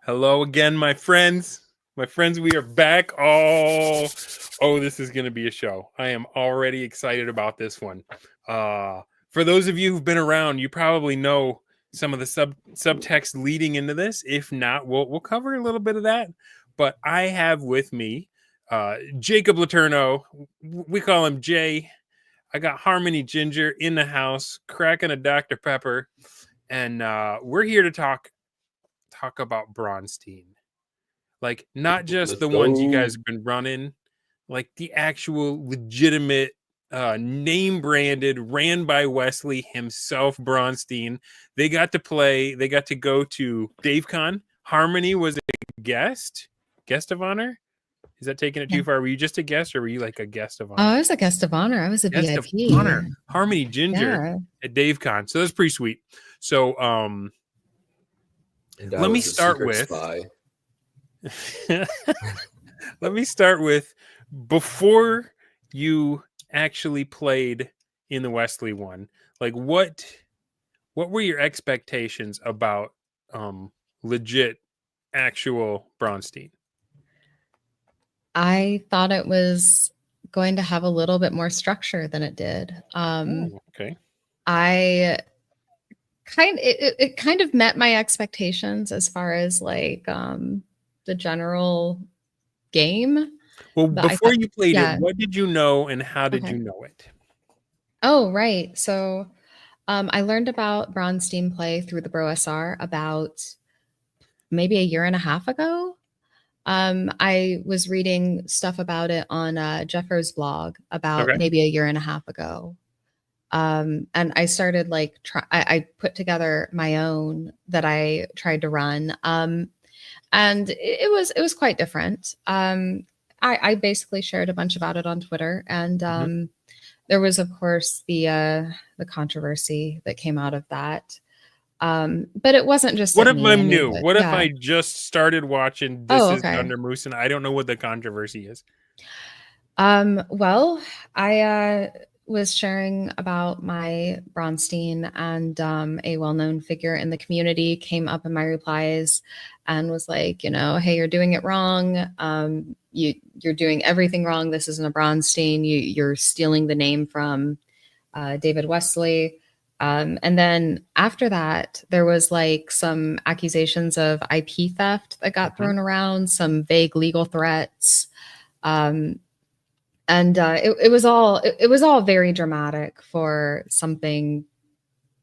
Hello again, my friends. My friends, we are back. Oh, this is going to be a show. I am already excited about this one. For those of you who've been around, you probably know some of the subtext leading into this. If not, we'll cover a little bit of that. But I have with me Jacob Laterno. We call him Jay. I got Harmony Ginger in the house, cracking a Dr. Pepper, and we're here to talk about Braunstein. Like, not just the ones you guys have been running, like the actual legitimate name branded, ran by Wesely himself, Braunstein. They got to go to DaveCon. Harmony was a guest of honor. Is that taking it too far? Were you just a guest, or were you like a guest of honor? I was a guest of honor. I was a guest VIP. Of honor. Harmony Ginger at DaveCon. So that's pretty sweet. So let me start with let me start with before you actually played in the Wesely one. Like, what were your expectations about legit actual Braunstein? I thought it was going to have a little bit more structure than it did. Okay. It kind of met my expectations as far as like the general game. Well, before you played it, what did you know and how did you know it? Oh, right. So I learned about Braunstein play through the Bro SR about maybe a year and a half ago. I was reading stuff about it on Jeffro's blog about maybe a year and a half ago. And I started like, I put together my own that I tried to run. And it was quite different. I basically shared a bunch about it on Twitter, and there was, of course, the controversy that came out of that. But it wasn't just. What if I'm new? What if I just started watching This is Dunder Moose and I don't know what the controversy is? Well, I was sharing about my Braunstein, and a well-known figure in the community came up in my replies and was like, hey, you're doing it wrong. You're doing everything wrong. This isn't a Braunstein. You're stealing the name from David Wesley. And then after that, there was like some accusations of IP theft that got thrown around, some vague legal threats. And it was all very dramatic for something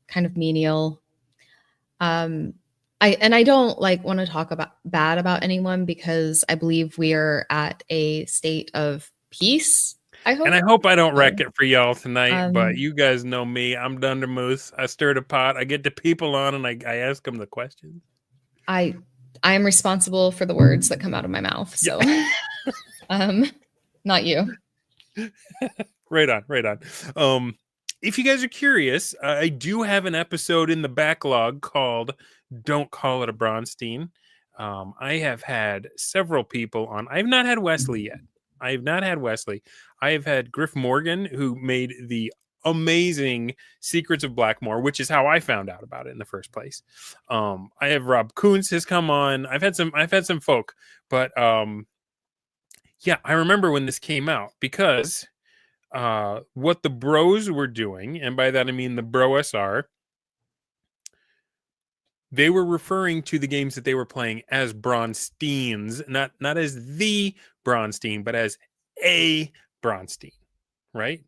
kind of menial. I don't like want to talk bad about anyone because I believe we are at a state of peace. I hope I don't wreck it for y'all tonight, but you guys know me. I'm Dunder Moose. I stir the pot. I get the people on and I ask them the questions. I am responsible for the words that come out of my mouth. So, not you. Right on. If you guys are curious, I do have an episode in the backlog called Don't Call It a Braunstein. I have had several people on. I've not had Wesely yet. I have had Griff Morgan, who made the amazing Secrets of Blackmore, which is how I found out about it in the first place. I have Rob Kuntz has come on. I've had some folk, but yeah, I remember when this came out because what the bros were doing, and by that I mean the Bro SR, they were referring to the games that they were playing as Braunsteins, not as the Braunstein, but as a Braunstein, right?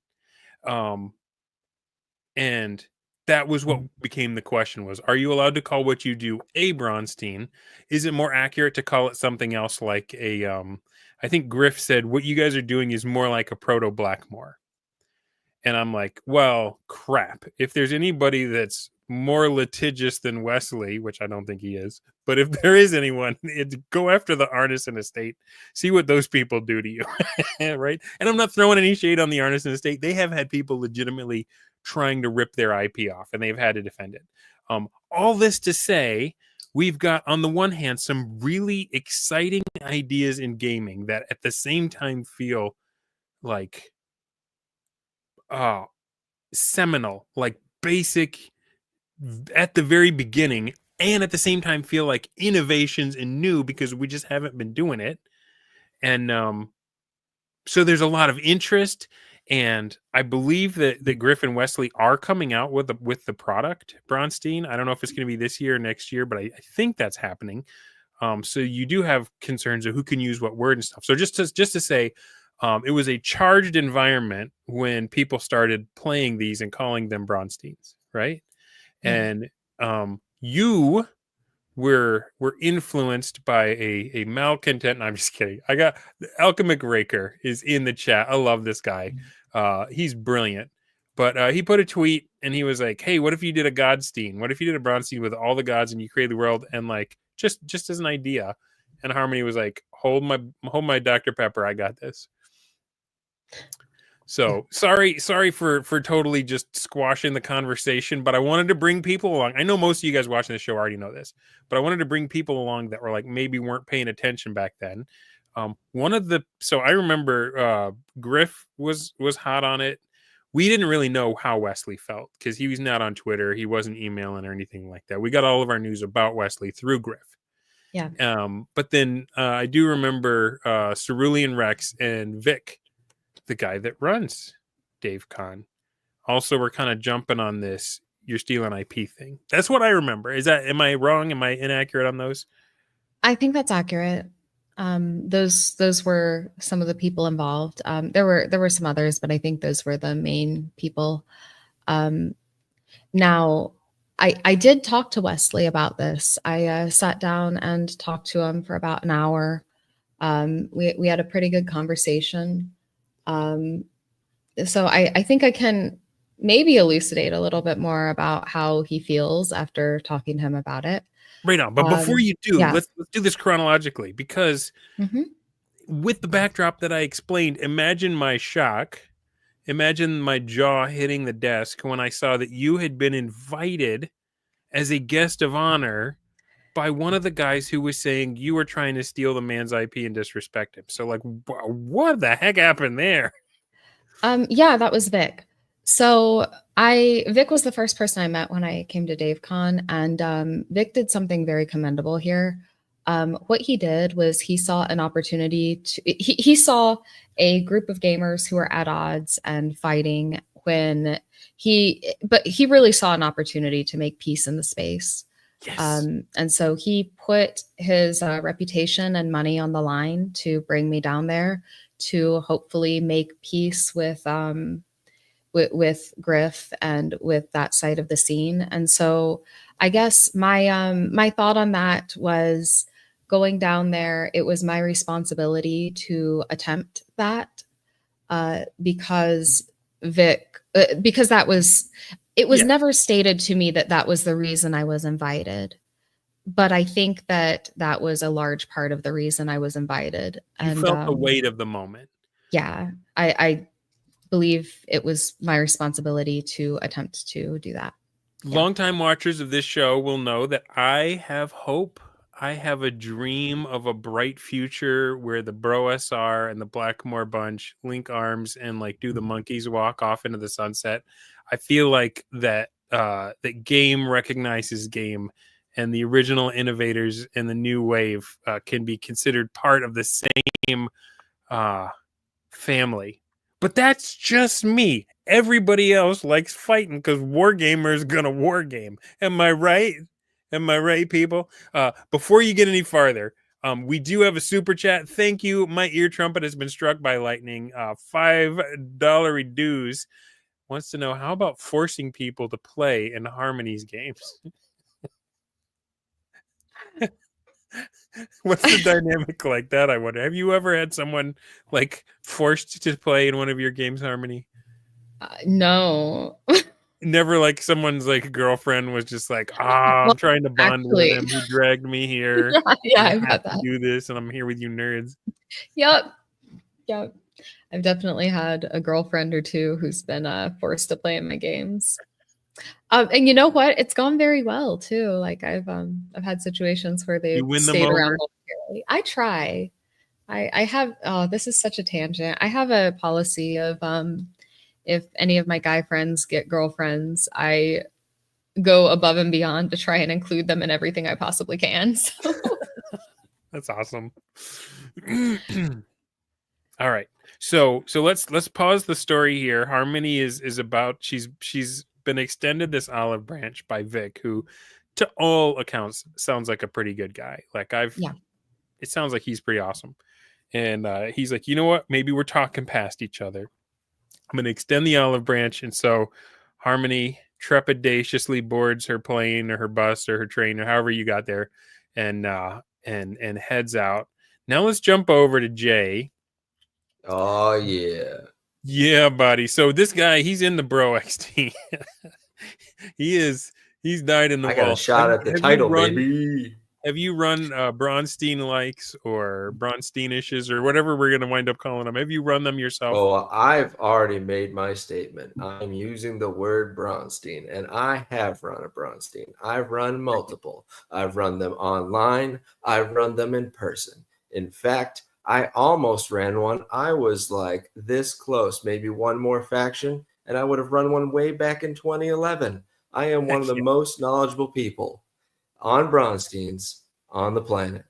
And that was what became the question was, are you allowed to call what you do a Braunstein? Is it more accurate to call it something else like a, I think Griff said, what you guys are doing is more like a proto Blackmore. And I'm like, well, crap. If there's anybody that's more litigious than Wesely, which I don't think he is, but if there is anyone, go after the Arneson estate. See what those people do to you, right? And I'm not throwing any shade on the Arneson estate. They have had people legitimately trying to rip their IP off, and they've had to defend it. All this to say, we've got, on the one hand, some really exciting ideas in gaming that at the same time feel like seminal, like basic at the very beginning and at the same time feel like innovations and new because we just haven't been doing it. And so there's a lot of interest, and I believe that Griff and Wesely are coming out with the product Braunstein. I don't know if it's going to be this year or next year, but I think that's happening. So you do have concerns of who can use what word and stuff. So just to say, it was a charged environment when people started playing these and calling them Braunsteins, right? Yeah. And you were influenced by a malcontent. I'm just kidding. I got Alchemic Raker is in the chat. I love this guy. He's brilliant. But he put a tweet and he was like, "Hey, what if you did a Godstein? What if you did a Braunstein with all the gods and you created the world?" And like just as an idea. And Harmony was like, hold my Dr. Pepper. I got this." So sorry for totally just squashing the conversation, but I wanted to bring people along. I know most of you guys watching the show already know this, but I wanted to bring people along that were like maybe weren't paying attention back then. So I remember Griff was hot on it. We didn't really know how Wesely felt because he was not on Twitter. He wasn't emailing or anything like that. We got all of our news about Wesely through Griff. Yeah. But then I do remember Cerulean Rex and Vic, the guy that runs DaveCon, also we're kind of jumping on this "you're stealing IP" thing. That's what I remember. Am I wrong? Am I inaccurate on those? I think that's accurate. Those were some of the people involved. There were some others, but I think those were the main people. Now, I did talk to Wesely about this. I sat down and talked to him for about an hour. We had a pretty good conversation. So I think I can maybe elucidate a little bit more about how he feels after talking to him about it. Right on. But before you do, yeah. let's do this chronologically, because with the backdrop that I explained, imagine my shock. Imagine my jaw hitting the desk when I saw that you had been invited as a guest of honor by one of the guys who was saying you were trying to steal the man's IP and disrespect him. So, like, what the heck happened there? Yeah, that was Vic. So Vic was the first person I met when I came to DaveCon, and Vic did something very commendable here. What he did was he saw an opportunity he saw a group of gamers who were at odds and fighting but he really saw an opportunity to make peace in the space. Yes. And so he put his reputation and money on the line to bring me down there to hopefully make peace with Griff and with that side of the scene. And so I guess my thought on that was going down there. It was my responsibility to attempt that because it was never stated to me that that was the reason I was invited. But I think that was a large part of the reason I was invited. You felt the weight of the moment. Yeah, I believe it was my responsibility to attempt to do that. Longtime watchers of this show will know that I have hope. I have a dream of a bright future where the Bro SR and the Blackmore bunch link arms and like do the monkeys walk off into the sunset. I feel like that game recognizes game, and the original innovators and the new wave can be considered part of the same family. But that's just me. Everybody else likes fighting because Wargamer is gonna wargame. Am I right? Am I right, people? Before you get any farther, we do have a super chat. Thank you. My ear trumpet has been struck by lightning. $5 dues wants to know, how about forcing people to play in Harmony's games? What's the dynamic like that? I wonder. Have you ever had someone like forced to play in one of your games, Harmony? No. Never, like someone's like girlfriend was just like, I'm trying to bond with him. He dragged me here. Yeah, I've had that. Do this, and I'm here with you nerds. Yep. I've definitely had a girlfriend or two who's been forced to play in my games. And you know what? It's gone very well too. Like I've had situations where they've stayed around. I try. I have. This is such a tangent. I have a policy of if any of my guy friends get girlfriends, I go above and beyond to try and include them in everything I possibly can. So. That's awesome. All right. So let's pause the story here. Harmony is about she's been extended this olive branch by Vic, who to all accounts sounds like a pretty good guy. Like it sounds like he's pretty awesome. And he's like, you know what? Maybe we're talking past each other. I'm gonna extend the olive branch. And so Harmony trepidatiously boards her plane or her bus or her train or however you got there and heads out. Now let's jump over to Jay. Oh yeah. Yeah, buddy. So this guy, he's in the Bro XT. He's died in the I got wall. a shot at the title, baby. Have you run Braunstein likes or Braunsteinishes or whatever we're gonna wind up calling them? Have you run them yourself? Oh, I've already made my statement. I'm using the word Braunstein, and I have run a Braunstein. I've run multiple. I've run them online. I've run them in person. In fact, I almost ran one. I was like this close, maybe one more faction, and I would have run one way back in 2011. I am one of the most knowledgeable people on Braunsteins on the planet.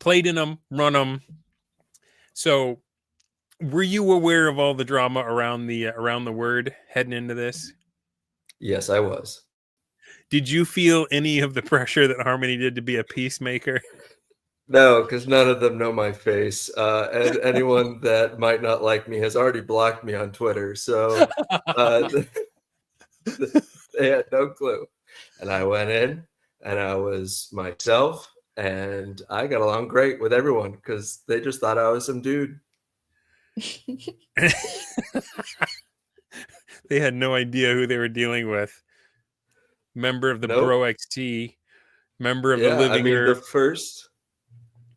Played in them, run them. So, were you aware of all the drama around the word heading into this? Yes, I was. Did you feel any of the pressure that Harmony did to be a peacemaker? No, because none of them know my face. And anyone that might not like me has already blocked me on Twitter. So they had no clue. And I went in and I was myself. And I got along great with everyone because they just thought I was some dude. They had no idea who they were dealing with. Member of the Bro XT, member of the Living Earth.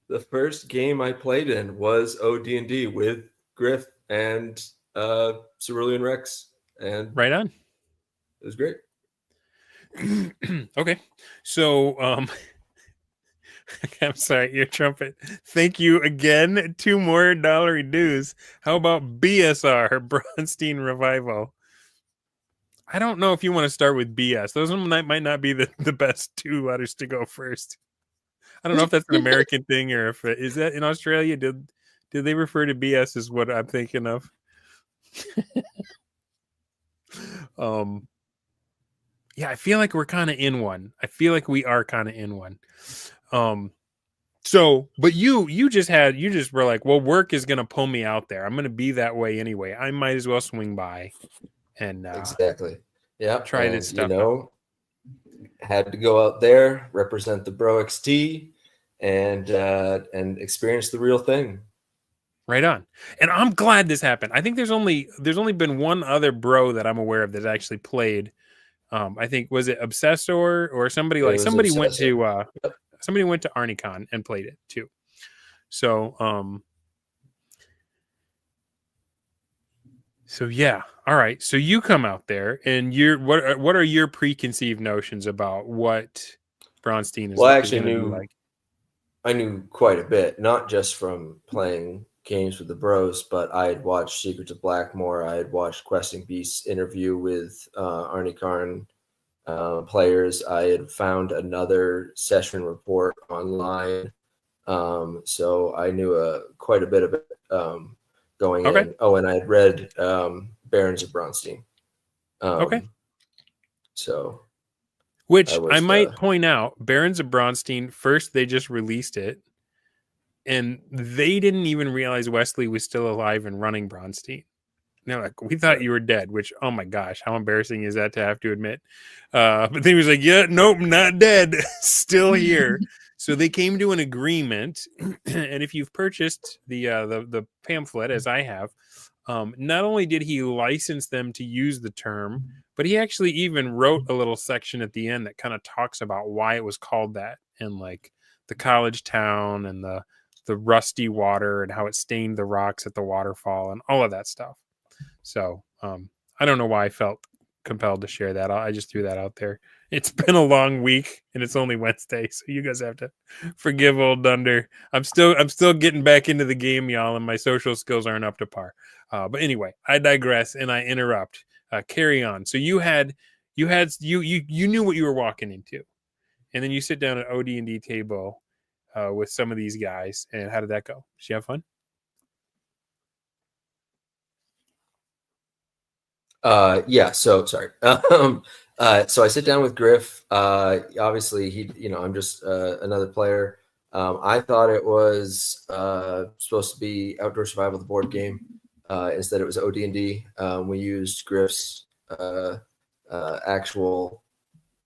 The first game I played in was OD&D with Griff and Cerulean Rex. And right on. It was great. Okay. So I'm sorry, your trumpet. Thank you again. 2 more dollar dues. How about BSR, Braunstein Revival? I don't know if you want to start with BS. Those might not be the best 2 letters to go first. I don't know if that's an American thing or if is that in Australia. Did they refer to BS as what I'm thinking of? Yeah, I feel like we're kind of in one. I feel like we are kind of in one. So, but you just were like, well, work is gonna pull me out there. I'm gonna be that way anyway. I might as well swing by and exactly. Yeah. Try this stuff. Had to go out there, represent the Bro XT, and experience the real thing. Right on. And I'm glad this happened. I think there's only been one other bro that I'm aware of that actually played. I think was it Obsessor or somebody went to ArnieCon and played it too. So yeah. All right. So you come out there and what are your preconceived notions about what Braunstein is? Well, I actually I knew quite a bit, not just from playing games with the bros, but I had watched Secrets of Blackmore. I had watched Questing Beast's interview with ArnieCon players. I had found another session report online. So I knew quite a bit of it going in. Oh, and I had read Barons of Braunstein. So, which I might point out, Barons of Braunstein, first they just released it, and they didn't even realize Wesely was still alive and running Braunstein. They're like, we thought you were dead, which, oh my gosh, how embarrassing is that to have to admit? But then he was like, yeah, nope, not dead, still here. So they came to an agreement, and if you've purchased the pamphlet, as I have, not only did he license them to use the term, but he actually even wrote a little section at the end that kind of talks about why it was called that, and like the college town and the rusty water and how it stained the rocks at the waterfall and all of that stuff. So I don't know why I felt compelled to share that. I just threw that out there. It's been a long week and it's only Wednesday, so you guys have to forgive old Dunder. I'm still getting back into the game, y'all, and my social skills aren't up to par. But anyway, I digress and I interrupt. Carry on. So you had you knew what you were walking into, and then you sit down at OD&D table with some of these guys. And how did that go? Did you have fun? Yeah. So sorry. So I sit down with Griff. Obviously, I'm just another player. I thought it was supposed to be Outdoor Survival, the board game. Instead, it was OD&D. We used Griff's actual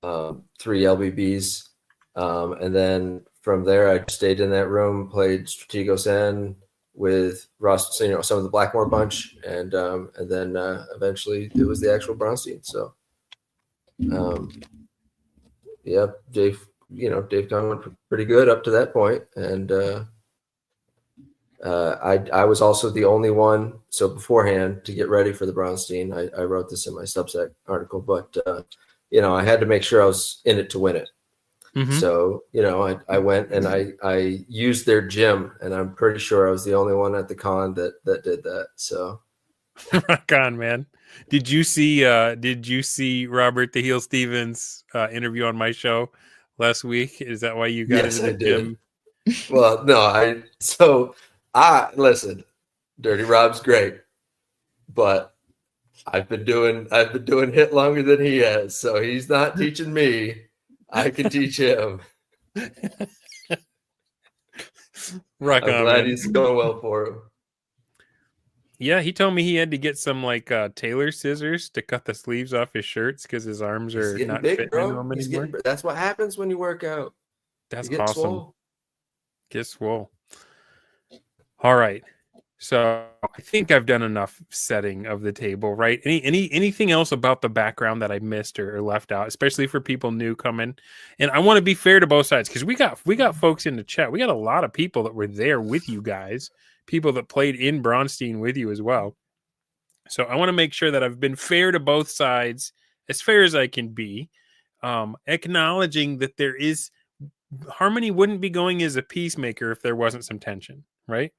3 LBBs, and then from there, I stayed in that room, played Strategos N with Ross, some of the Blackmore bunch, and then eventually it was the actual Braunstein. So, yeah, DaveCon went pretty good up to that point, and I was also the only one. So beforehand, to get ready for the Braunstein, I wrote this in my Substack article, but I had to make sure I was in it to win it. Mm-hmm. So, I went and I used their gym, and I'm pretty sure I was the only one at the con that did that. So rock on, man. Did you see Robert the Heel Stevens interview on my show last week? Is that why you got into the gym? Well, no, listen, Dirty Rob's great, but I've been doing HIIT longer than he has, so he's not teaching me. I can teach him. Rock I'm on, glad man. he's going well for him. Yeah, he told me he had to get some tailor scissors to cut the sleeves off his shirts because his arms are not big, fitting bro. into them anymore. That's what happens when you work out. That's awesome. Get swole. All right. So I think I've done enough setting of the table, right? Anything else about the background that I missed or left out, especially for people new coming? And I want to be fair to both sides because we got folks in the chat. We got a lot of people that were there with you guys, people that played in Braunstein with you as well. So I want to make sure that I've been fair to both sides, as fair as I can be, acknowledging that there is Harmony wouldn't be going as a peacemaker if there wasn't some tension, right?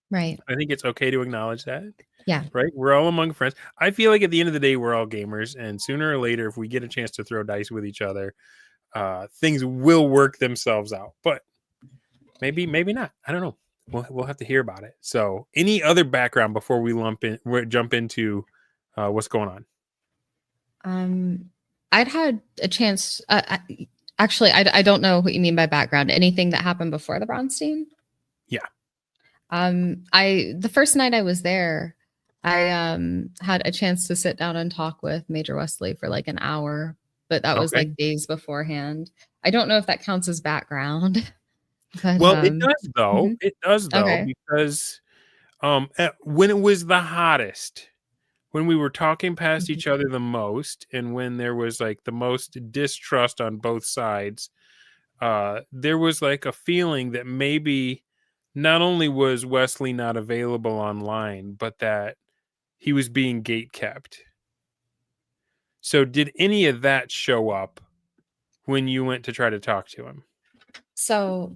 Right. I think it's okay to acknowledge that. Yeah. Right. We're all among friends. I feel like at the end of the day, we're all gamers. And sooner or later, if we get a chance to throw dice with each other, things will work themselves out. But maybe not. I don't know. We'll have to hear about it. So any other background before we jump into what's going on? I'd had a chance. Actually, I don't know what you mean by background. Anything that happened before the Braunstein? Yeah. The first night I was there, I had a chance to sit down and talk with Major Wesley for like an hour, but that was like days beforehand. I don't know if that counts as background. But, well, it does though. Mm-hmm. It does though, because when it was the hottest, when we were talking past each other the most, and when there was like the most distrust on both sides, there was like a feeling that maybe not only was Wesely not available online, but that he was being gate kept. So did any of that show up when you went to try to talk to him? So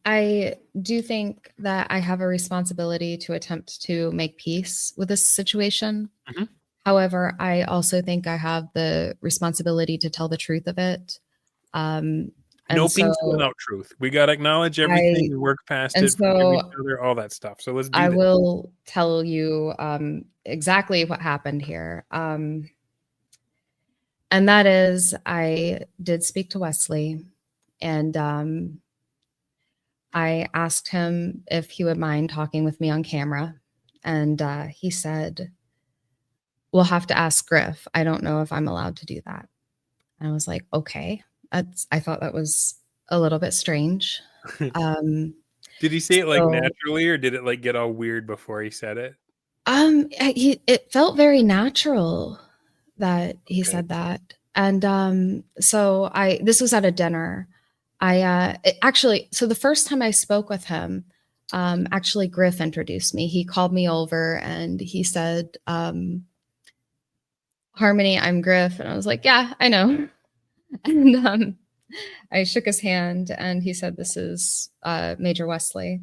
I do think that I have a responsibility to attempt to make peace with this situation. Mm-hmm. However, I also think I have the responsibility to tell the truth of it. No peace without truth. We got to acknowledge everything and work past it, forgive each other, all that stuff. So let's do that. I will tell you exactly what happened here. And that is, I did speak to Wesely, and I asked him if he would mind talking with me on camera. And he said, we'll have to ask Griff. I don't know if I'm allowed to do that. And I was like, okay. I thought that was a little bit strange. Did he say it like naturally, or did it like get all weird before he said it? It felt very natural that he said that. And so this was at a dinner. So the first time I spoke with him, actually Griff introduced me. He called me over and he said, Harmony, I'm Griff. And I was like, yeah, I know. And I shook his hand and he said, this is Major Wesley.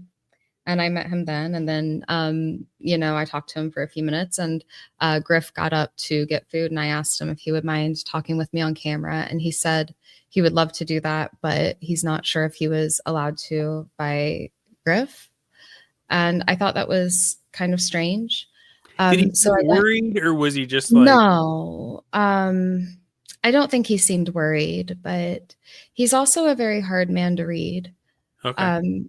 and I met him then. And then, I talked to him for a few minutes, and Griff got up to get food, and I asked him if he would mind talking with me on camera. And he said he would love to do that, but he's not sure if he was allowed to by Griff. And I thought that was kind of strange. Did he So seem worried, or was he just like... No, I don't think he seemed worried, but he's also a very hard man to read. Okay.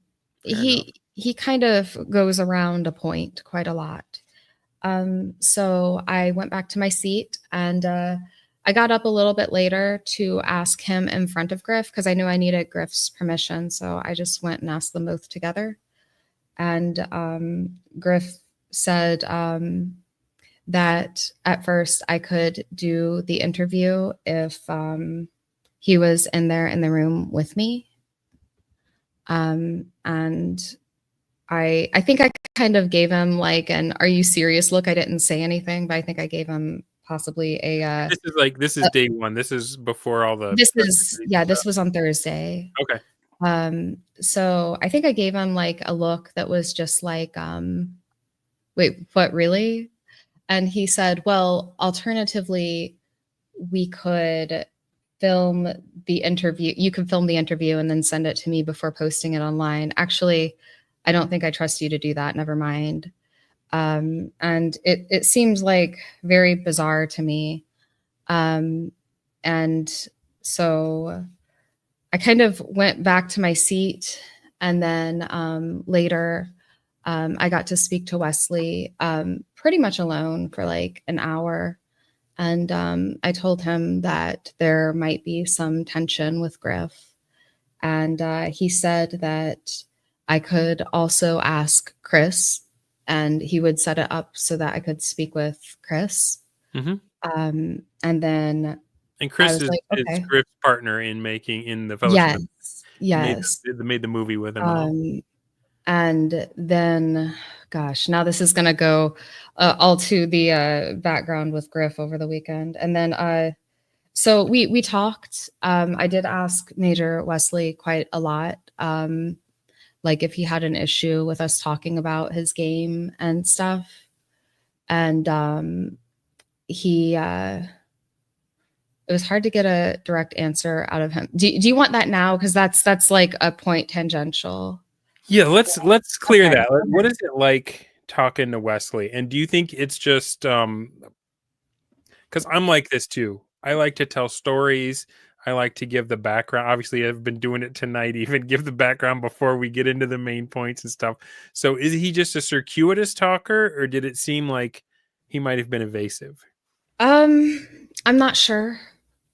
He kind of goes around a point quite a lot. So I went back to my seat, and I got up a little bit later to ask him in front of Griff, because I knew I needed Griff's permission. So I just went and asked them both together. And Griff said that at first I could do the interview if he was in there in the room with me. And I think I kind of gave him like an "Are you serious?" look. I didn't say anything, but I think I gave him possibly a. This is day one. This is before all the. This was on Thursday. Okay. So I think I gave him like a look that was just like, wait, what, really? And he said, well, alternatively, we could film the interview. You can film the interview and then send it to me before posting it online. Actually, I don't think I trust you to do that. Never mind. And it seems like very bizarre to me. And so I kind of went back to my seat, and then later I got to speak to Wesely pretty much alone for like an hour. And I told him that there might be some tension with Griff. And he said that I could also ask Chris, and he would set it up so that I could speak with Chris. Mm-hmm. And then... And Chris is Griff's partner in the Fellowship. Yes. They made the movie with him. And then, gosh, now this is going to go all to the background with Griff over the weekend. And then, so we talked. I did ask Major Wesley quite a lot, like if he had an issue with us talking about his game and stuff. And he... it was hard to get a direct answer out of him. Do you want that now? Because that's like a point tangential. Yeah, let's clear that. What is it like talking to Wesely? And do you think it's just because I'm like this too? I like to tell stories. I like to give the background. Obviously, I've been doing it tonight, even give the background before we get into the main points and stuff. So is he just a circuitous talker, or did it seem like he might have been evasive? I'm not sure.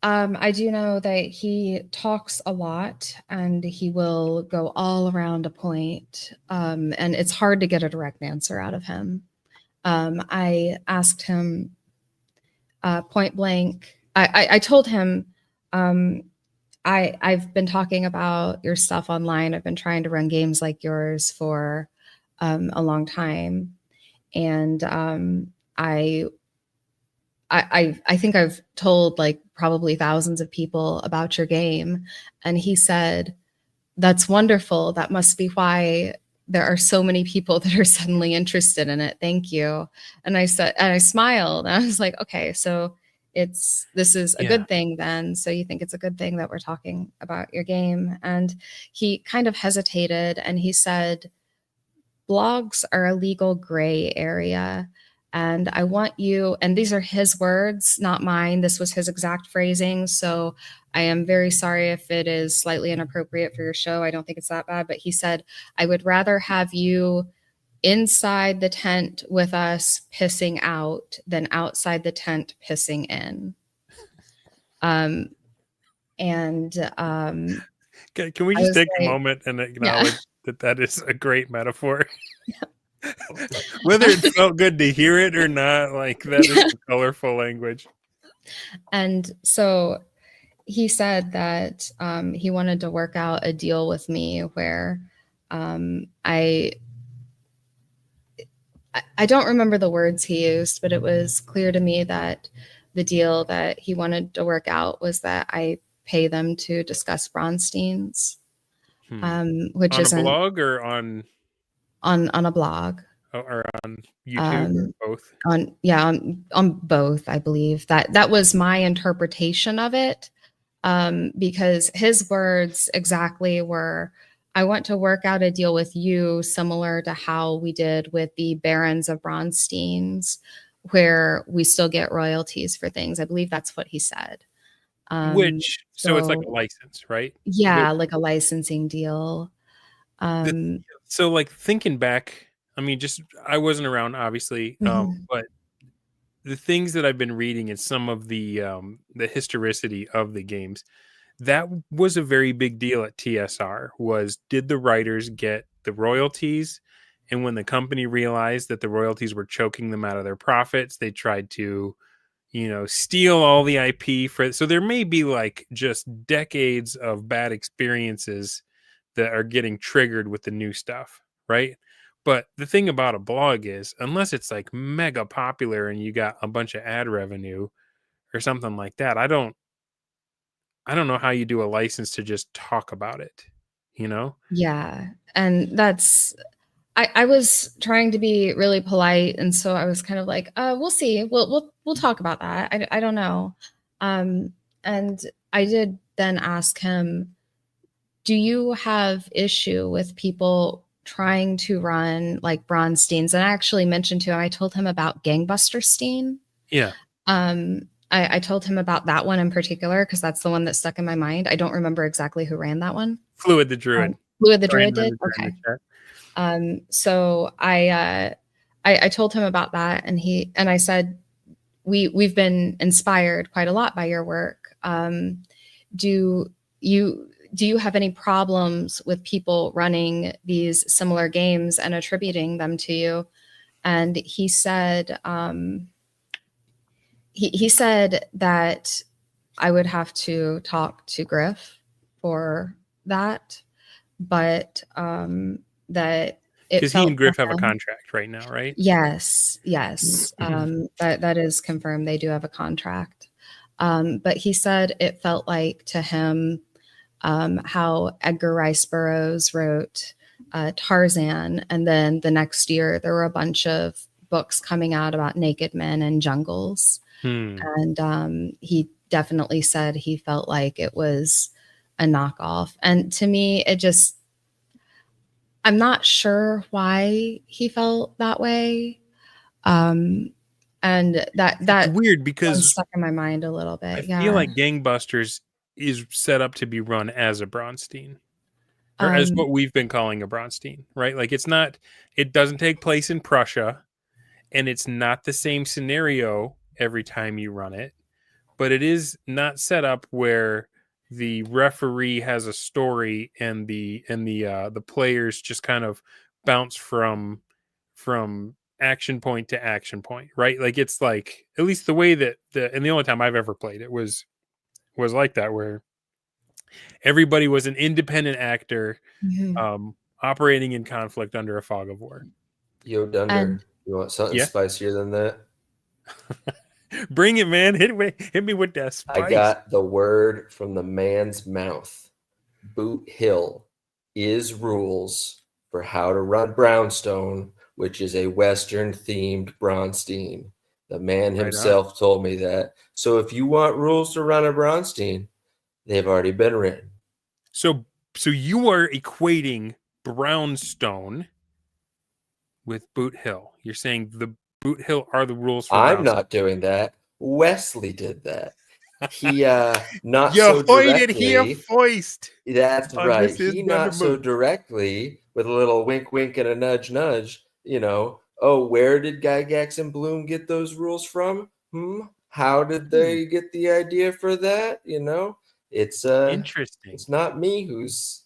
I do know that he talks a lot, and he will go all around a point. And it's hard to get a direct answer out of him. I asked him point blank. I told him, I've been talking about your stuff online. I've been trying to run games like yours for a long time. And I think I've told like probably thousands of people about your game. And he said, that's wonderful. That must be why there are so many people that are suddenly interested in it. Thank you. And I said, and I smiled, and I was like, okay, so this is a good thing then. So you think it's a good thing that we're talking about your game? And he kind of hesitated, and he said, blogs are a legal gray area. And I want you, and these are his words, not mine. This was his exact phrasing. So I am very sorry if it is slightly inappropriate for your show. I don't think it's that bad. But he said, I would rather have you inside the tent with us pissing out than outside the tent pissing in. Can we just take a moment and acknowledge that is a great metaphor? Whether it felt good to hear it or not, like that is colorful language. And so he said that he wanted to work out a deal with me where I don't remember the words he used, but it was clear to me that the deal that he wanted to work out was that I pay them to discuss Braunsteins, which on isn't a blog or on. on a blog. Or on YouTube or both? On both, I believe. That was my interpretation of it. Because his words exactly were, I want to work out a deal with you similar to how we did with the Barons of Braunsteins, where we still get royalties for things. I believe that's what he said. So it's like a license, right? Yeah, like a licensing deal. So like thinking back, I mean, I wasn't around, obviously, but the things that I've been reading and some of the historicity of the games, that was a very big deal at TSR. Did the writers get the royalties? And when the company realized that the royalties were choking them out of their profits, they tried to, steal all the IP so there may be like just decades of bad experiences that are getting triggered with the new stuff, right? But the thing about a blog is, unless it's like mega popular and you got a bunch of ad revenue or something like that, I don't know how you do a license to just talk about it, Yeah. And I was trying to be really polite, and so I was kind of like, we'll see. We'll talk about that. I don't know. And I did then ask him, do you have issue with people trying to run like Braunsteins? And I actually mentioned to him, I told him about Gangbusterstein. Yeah. I told him about that one in particular because that's the one that stuck in my mind. I don't remember exactly who ran that one. Fluid the Druid. Fluid the Druid did? Okay. So I told him about that, and I said, we've been inspired quite a lot by your work. Do you have any problems with people running these similar games and attributing them to you? And he said, he said that I would have to talk to Griff for that, but that because he and Griff have a contract right now, right? Yes. That is confirmed. They do have a contract. But he said it felt like to him how Edgar Rice Burroughs wrote Tarzan, and then the next year there were a bunch of books coming out about naked men and jungles. And he definitely said he felt like it was a knockoff. And to me, I'm not sure why he felt that way. And that's weird because stuck in my mind a little bit. I feel like Gangbusters is set up to be run as a Braunstein, or as what we've been calling a Braunstein, right? Like it doesn't take place in Prussia, and it's not the same scenario every time you run it, but it is not set up where the referee has a story and the players just kind of bounce from action point to action point, right? Like it's like, at least the way that and the only time I've ever played it was like that, where everybody was an independent actor operating in conflict under a fog of war. Yo, Dunder, you want something spicier than that? Bring it, man. Hit me with that spice. I got the word from the man's mouth. Boot Hill is rules for how to run Brownstone, which is a Western-themed Braunstein. The man himself told me that. So if you want rules to run a Braunstein, they've already been written. So you are equating Brownstone with Boot Hill. You're saying the Boot Hill are the rules for I'm Brownstone. not doing that. Wesley did that. He not you so hoisted directly. Here foist. That's right. He not so directly, with a little wink, wink, and a nudge, nudge. Where did Gygax and Bloom get those rules from? How did they get the idea for that? It's interesting. It's not me who's.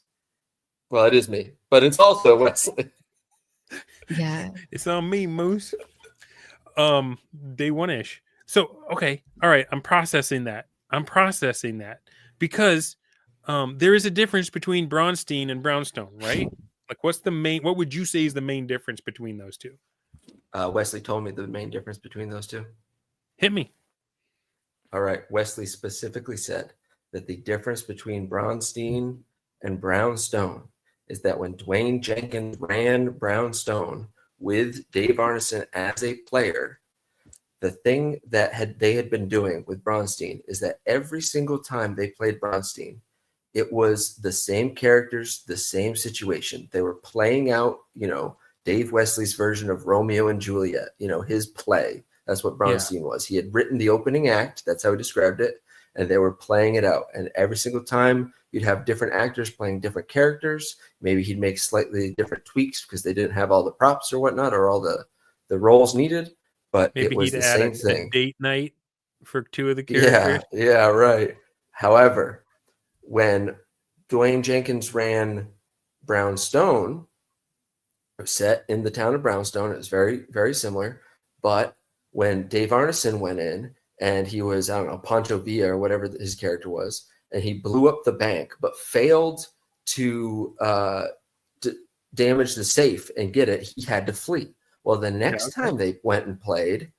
Well, it is me, but it's also Wesley. Yeah, it's on me, Moose. Day one-ish. So, okay. All right. I'm processing that because there is a difference between Braunstein and Brownstone, right? Like, what would you say is the main difference between those two? Wesley told me the main difference between those two. Hit me. All right. Wesley specifically said that the difference between Braunstein and Brownstone is that when Dwayne Jenkins ran Brownstone with Dave Arneson as a player, the thing that they had been doing with Braunstein is that every single time they played Braunstein, it was the same characters, the same situation. They were playing out, Dave Wesley's version of Romeo and Juliet, his play. That's what Braunstein was. He had written the opening act. That's how he described it. And they were playing it out. And every single time you'd have different actors playing different characters. Maybe he'd make slightly different tweaks because they didn't have all the props or whatnot or all the roles needed. But maybe it was he'd the add same thing. A date night for two of the characters. Yeah, right. However, when Dwayne Jenkins ran Brownstone, set in the town of Brownstone, it was very, very similar. But when Dave Arneson went in and he was, I don't know, Pancho Villa or whatever his character was, and he blew up the bank, but failed to damage the safe and get it, he had to flee. Well, the next time they went and played,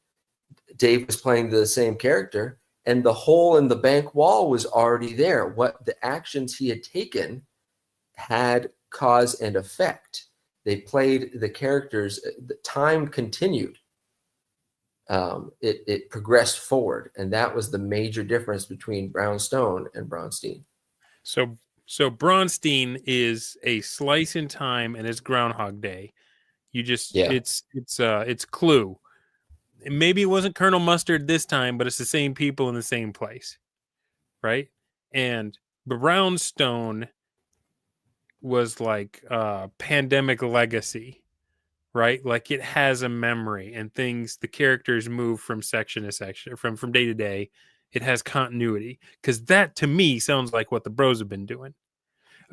Dave was playing the same character, and the hole in the bank wall was already there. What the actions he had taken had cause and effect. They played the characters. The time continued. It progressed forward, and that was the major difference between Brownstone and Braunstein. So Braunstein is a slice in time, and it's Groundhog Day. You just it's Clue. Maybe it wasn't Colonel Mustard this time, but it's the same people in the same place, right? And Brownstone was like Pandemic Legacy, right? Like it has a memory and things. The characters move from section to section, from day to day. It has continuity, because that to me sounds like what the bros have been doing.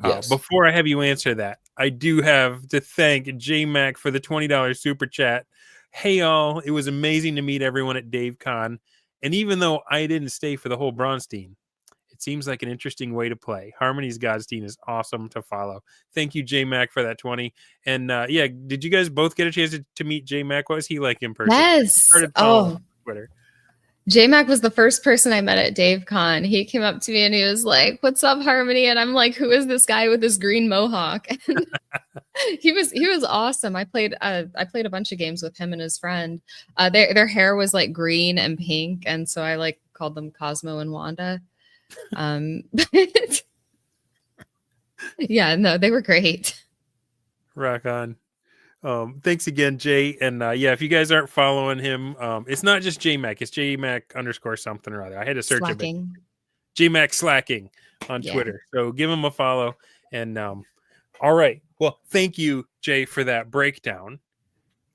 Yes. Before I have you answer that, I do have to thank J Mac for the $20 super chat. Hey y'all, it was amazing to meet everyone at DaveCon, and even though I didn't stay for the whole Braunstein, it seems like an interesting way to play. Harmony's Godstein is awesome to follow. Thank you, J Mac, for that 20. And did you guys both get a chance to meet J Mac? What was he like in person? Yes. Twitter. J-Mac was the first person I met at DaveCon. He came up to me and he was like, "What's up, Harmony?" And I'm like, "Who is this guy with this green mohawk?" And he was awesome. I played a bunch of games with him and his friend. Their hair was like green and pink, and so I like called them Cosmo and Wanda. But yeah, no, they were great. Rock on. Thanks again, Jay. And if you guys aren't following him, it's not just JMac, it's JMac _ something or other. I had to search Slacking. a bit. JMac Slacking on Twitter. So give him a follow. And all right. Well, thank you, Jay, for that breakdown.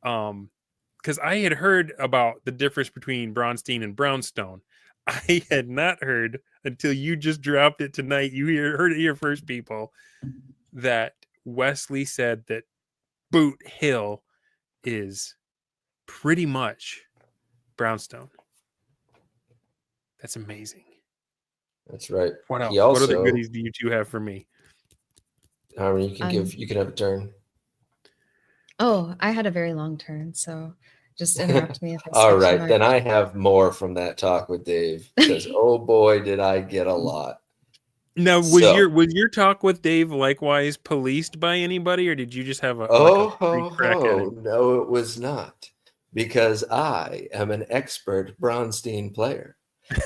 Because I had heard about the difference between Braunstein and Brownstone. I had not heard until you just dropped it tonight. You heard it here first, people, that Wesely said that Boot Hill is pretty much Brownstone. That's amazing. That's right. What else? What other goodies do you two have for me? Harmony, you can have a turn. Oh, I had a very long turn, so just interrupt me if I All right, then I have more from that talk with Dave, because oh boy, did I get a lot. Now, was your talk with Dave likewise policed by anybody, or did you just have a crack at it? No, it was not, because I am an expert Braunstein player,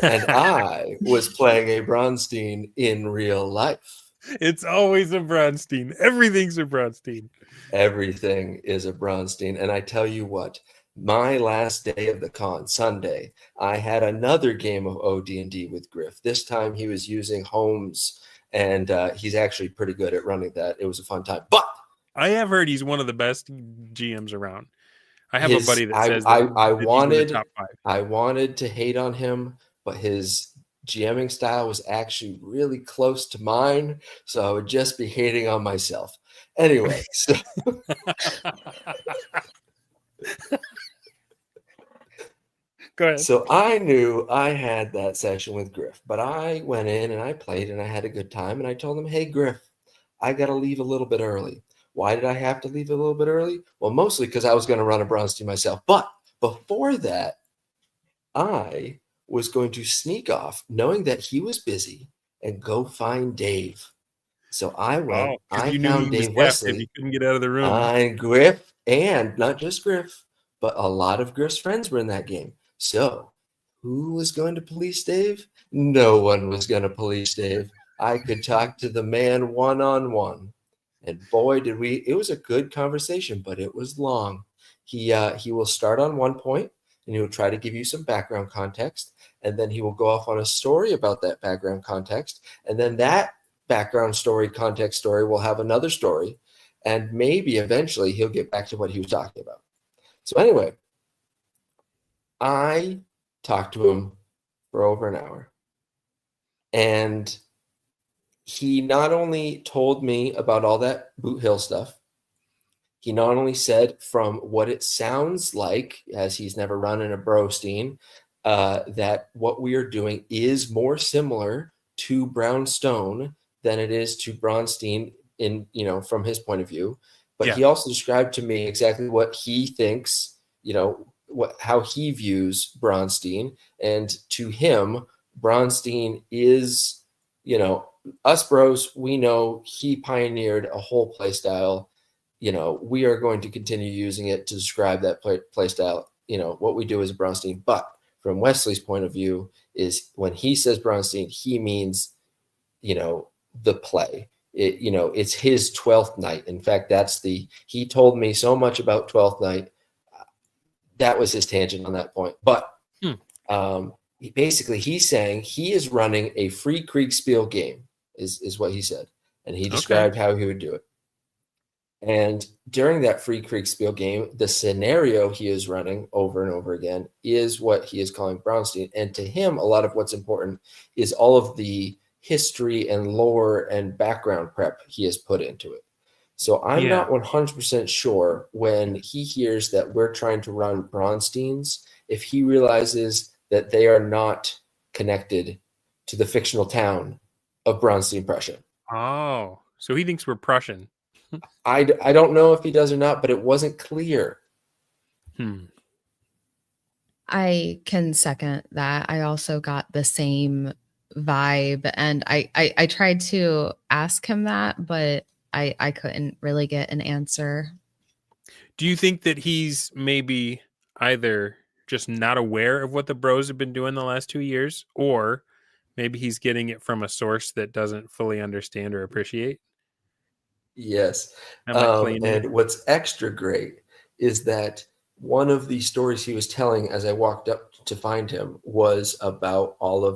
and I was playing a Braunstein in real life. It's always a Braunstein. Everything's a Braunstein. Everything is a Braunstein, and I tell you what. My last day of the con, Sunday, I had another game of OD&D with Griff. This time he was using Holmes, and he's actually pretty good at running that. It was a fun time. But I have heard he's one of the best GMs around. I have a buddy that says I wanted to hate on him, but his GMing style was actually really close to mine, so I would just be hating on myself. Anyway, so... Go ahead. So I knew I had that session with Griff, but I went in and I played and I had a good time. And I told him, "Hey, Griff, I got to leave a little bit early." Why did I have to leave a little bit early? Well, mostly because I was going to run a Braunstein myself. But before that, I was going to sneak off, knowing that he was busy, and go find Dave. So I went, Oh, because I you knew he found was Dave captive. You Wesley, couldn't get out of the room. and Griff, and not just Griff, but a lot of Griff's friends were in that game. So who was going to police Dave? No one was going to police Dave. I could talk to the man one-on-one. And boy, did we, it was a good conversation, but it was long. He will start on one point and he will try to give you some background context. And then he will go off on a story about that background context. And then that background story, context story will have another story. And maybe eventually he'll get back to what he was talking about. So anyway, I talked to him for over an hour. And he not only told me about all that Boot Hill stuff, he not only said from what it sounds like, as he's never run in a Brownstein, that what we are doing is more similar to Brownstone than it is to Braunstein in, you know, from his point of view. But he also described to me exactly what he thinks, you know, how he views Braunstein. And to him, Braunstein is, you know, us bros, we know he pioneered a whole play style. You know, we are going to continue using it to describe that play style, you know, what we do as a Braunstein. But from Wesley's point of view is when he says Braunstein, he means, you know, the play. It, you know, it's his 12th night. In fact, he told me so much about 12th night. That was his tangent on that point. But basically he's saying he is running a free Kriegspiel game is what he said. And he described how he would do it. And during that free Kriegspiel game, the scenario he is running over and over again is what he is calling Braunstein. And to him, a lot of what's important is all of the history and lore and background prep he has put into it. So I'm not 100% sure when he hears that we're trying to run Braunsteins, if he realizes that they are not connected to the fictional town of Braunstein, Prussia. Oh, so he thinks we're Prussian. I don't know if he does or not, but it wasn't clear. I can second that. I also got the same vibe, and I tried to ask him that, but I couldn't really get an answer. Do you think that he's maybe either just not aware of what the bros have been doing the last 2 years, or maybe he's getting it from a source that doesn't fully understand or appreciate? Yes. And And what's extra great is that one of the stories he was telling as I walked up to find him was about how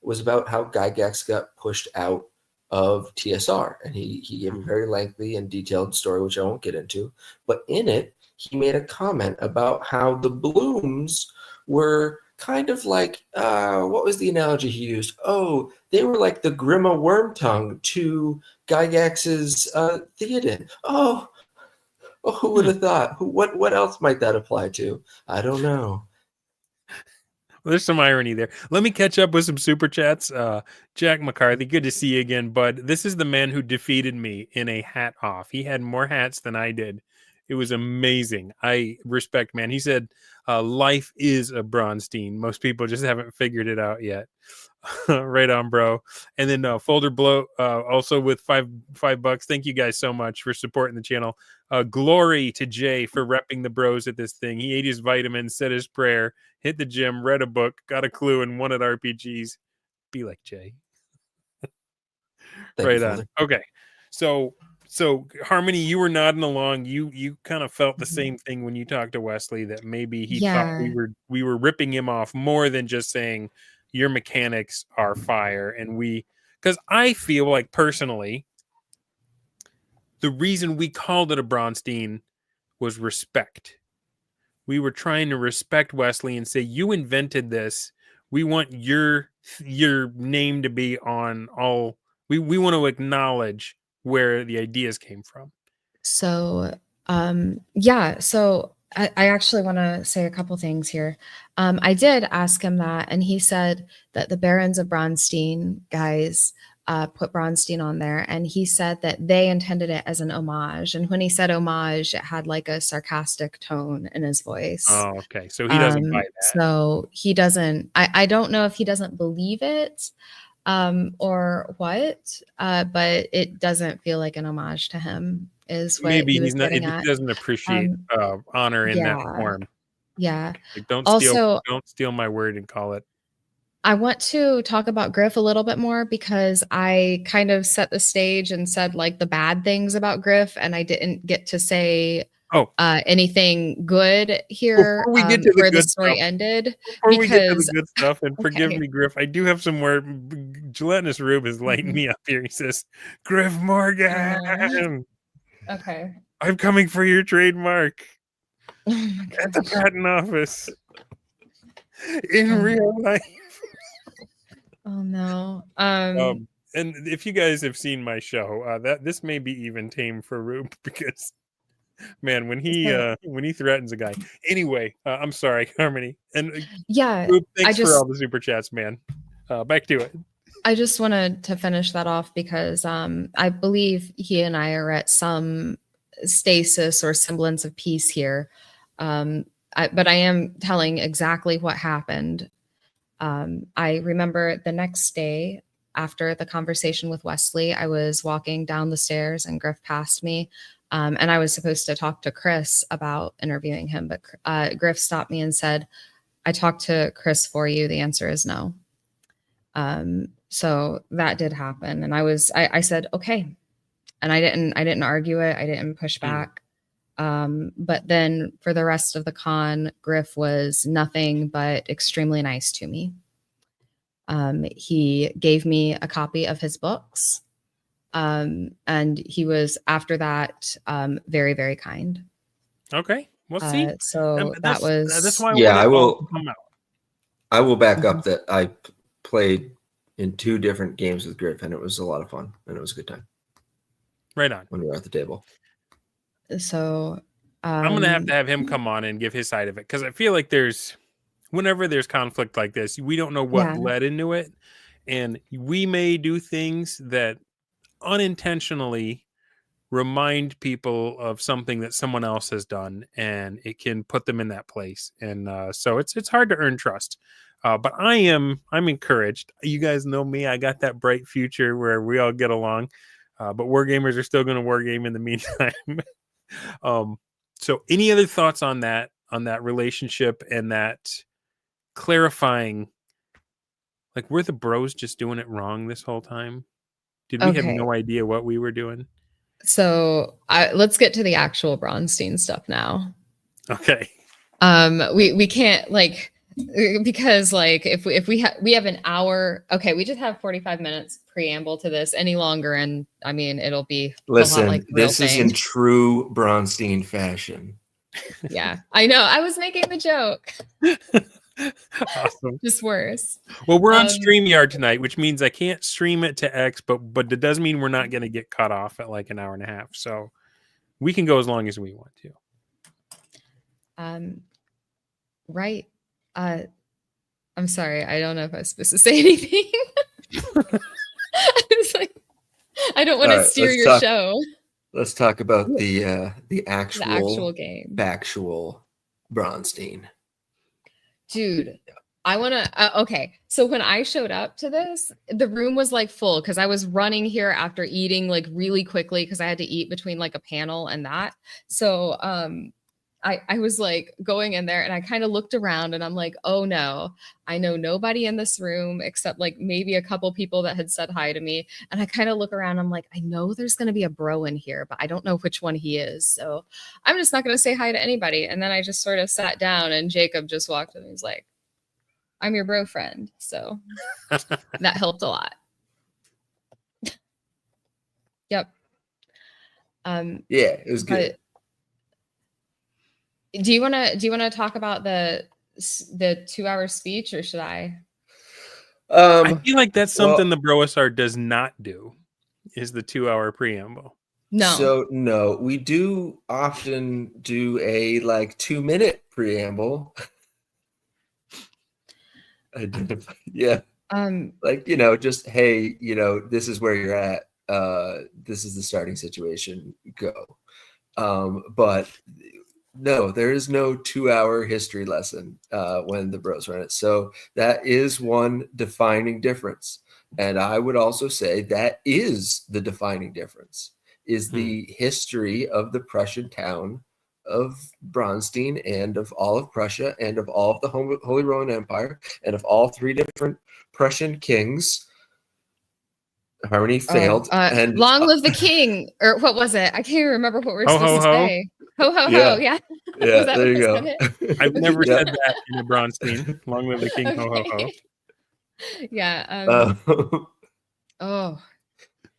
Gygax got pushed out of TSR. And he gave a very lengthy and detailed story, which I won't get into. But in it, he made a comment about how the Blooms were kind of like, what was the analogy he used? Oh, they were like the Grima Wormtongue to Gygax's Theoden. Oh, who would have thought? What else might that apply to? I don't know. Well, there's some irony there. Let me catch up with some super chats. Jack McCarthy, good to see you again, bud. This is the man who defeated me in a hat off. He had more hats than I did. It was amazing. I respect, man. He said, life is a Braunstein. Most people just haven't figured it out yet. Right on, bro. And then Folder Blow also with $5. Thank you guys so much for supporting the channel. Glory to Jay for repping the bros at this thing. He ate his vitamins, said his prayer, hit the gym, read a book, got a clue, and won at RPGs. Be like Jay. Right on. Okay. So Harmony, you were nodding along. You kind of felt the same thing when you talked to Wesley, that maybe he thought we were ripping him off more than just saying your mechanics are fire. And because I feel like personally, the reason we called it a Braunstein was respect. We were trying to respect Wesley and say, you invented this. We want your name to be on all. We want to acknowledge where the ideas came from. So, so I actually want to say a couple things here. I did ask him that, and he said that the Barons of Braunstein guys put Braunstein on there, and he said that they intended it as an homage. And when he said homage, it had like a sarcastic tone in his voice. Oh, okay. So he doesn't buy that. So he doesn't, I don't know if he doesn't believe it. or what, but it doesn't feel like an homage to him is what Maybe he was he's not. He getting at. doesn't appreciate Um, honor in that yeah, form. yeah. Like, Also, don't steal my word and call it. I want to talk about Griff a little bit more because I kind of set the stage and said like the bad things about Griff, and I didn't get to say Oh, anything good here before we get to the where the good story stuff, ended. before we get to the Because good stuff, and forgive okay, me, Griff, I do have some more. Gelatinous Rube is lighting mhm. me up here. He says, "Griff Morgan, Okay. I'm coming for your trademark Oh my at the gosh. patent office in Oh, real life." oh no. And if you guys have seen my show, that this may be even tame for Rube because, man, when So he threatens a guy. Anyway, I'm sorry, Harmony, and yeah, Rube, I thanks for all just the super chats, man. Back to it. I just wanted to finish that off because I believe he and I are at some stasis or semblance of peace here. But I am telling exactly what happened. I remember the next day after the conversation with Wesley, I was walking down the stairs and Griff passed me. And I was supposed to talk to Chris about interviewing him, but Griff stopped me and said, I talked to Chris for you. The answer is no. So that did happen. And I said, okay. And I didn't argue it. I didn't push back. But then for the rest of the con, Griff was nothing but extremely nice to me. He gave me a copy of his books. And he was after that, very, very kind. Okay, well, see, So that that's was, why I Yeah, wanted I it all will. to come out. I will back Mhm. up that I played in 2 different games with Griff, and it was a lot of fun, and it was a good time Right on. when we were at the table. So, I'm gonna have to have him come on and give his side of it because I feel like whenever there's conflict like this, we don't know what yeah, led into it, and we may do things that unintentionally remind people of something that someone else has done, and it can put them in that place. And so it's hard to earn trust. But I'm encouraged. You guys know me. I got that bright future where we all get along. But war gamers are still going to war game in the meantime. So any other thoughts on that relationship and that clarifying? Like, were the bros just doing it wrong this whole time? Did we have okay. no idea what we were doing? So let's get to the actual Braunstein stuff now. Okay. We can't like because like if we have an hour. Okay, we just have 45 minutes preamble to this any longer, and I mean it'll be a lot like Listen, the real this is thing. in true Braunstein fashion. Yeah, I know. I was making the joke. Awesome. Just worse. Well, we're on StreamYard tonight, which means I can't stream it to X, but it does mean we're not going to get cut off at like an hour and a half. So we can go as long as we want to. Right. I'm sorry. I don't know if I was supposed to say anything. I was like, I don't want to steer your show. Let's talk about the actual game. Factual Braunstein. Dude, I want to. Okay. So when I showed up to this, the room was like full because I was running here after eating like really quickly because I had to eat between like a panel and that. So I was like going in there and I kind of looked around and I'm like, oh no, I know nobody in this room except like maybe a couple people that had said hi to me. And I kind of look around, I'm like, I know there's going to be a bro in here, but I don't know which one he is. So I'm just not going to say hi to anybody. And then I just sort of sat down and Jacob just walked in and was like, I'm your bro friend. So that helped a lot. Yep. Yeah, it was good. Do you want to talk about the 2-hour speech or should I? I feel like that's something the Broasar does not do is the 2-hour preamble. No. So no, we do often do a like 2-minute preamble. Yeah. Like, just, hey, this is where you're at. This is the starting situation. Go. But no, there is no 2-hour history lesson when the bros run it. So that is one defining difference. And I would also say that is the defining difference, is the history of the Prussian town of Braunstein and of all of Prussia and of all of the Holy Roman Empire and of all three different Prussian kings. Harmony failed. And long live the king, or what was it? I can't even remember what we're Ho, supposed ho, to ho. say. Ho ho Yeah. ho, yeah. Yeah, Was that there you what go. said I've never Yeah. said that in a Braunstein. Long live the king. Ho, ho, ho. Yeah. Oh,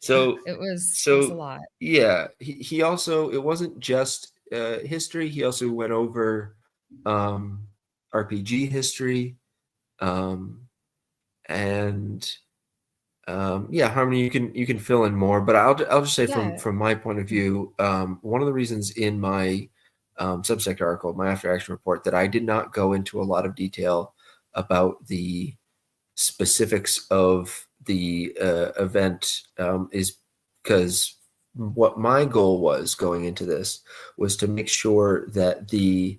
So it was a so lot. yeah, he also, it wasn't just history. He also went over RPG history, and yeah, Harmony, you can fill in more, but I'll just say from my point of view, one of the reasons in my Substack article, my after action report, that I did not go into a lot of detail about the specifics of the event is because what my goal was going into this was to make sure that the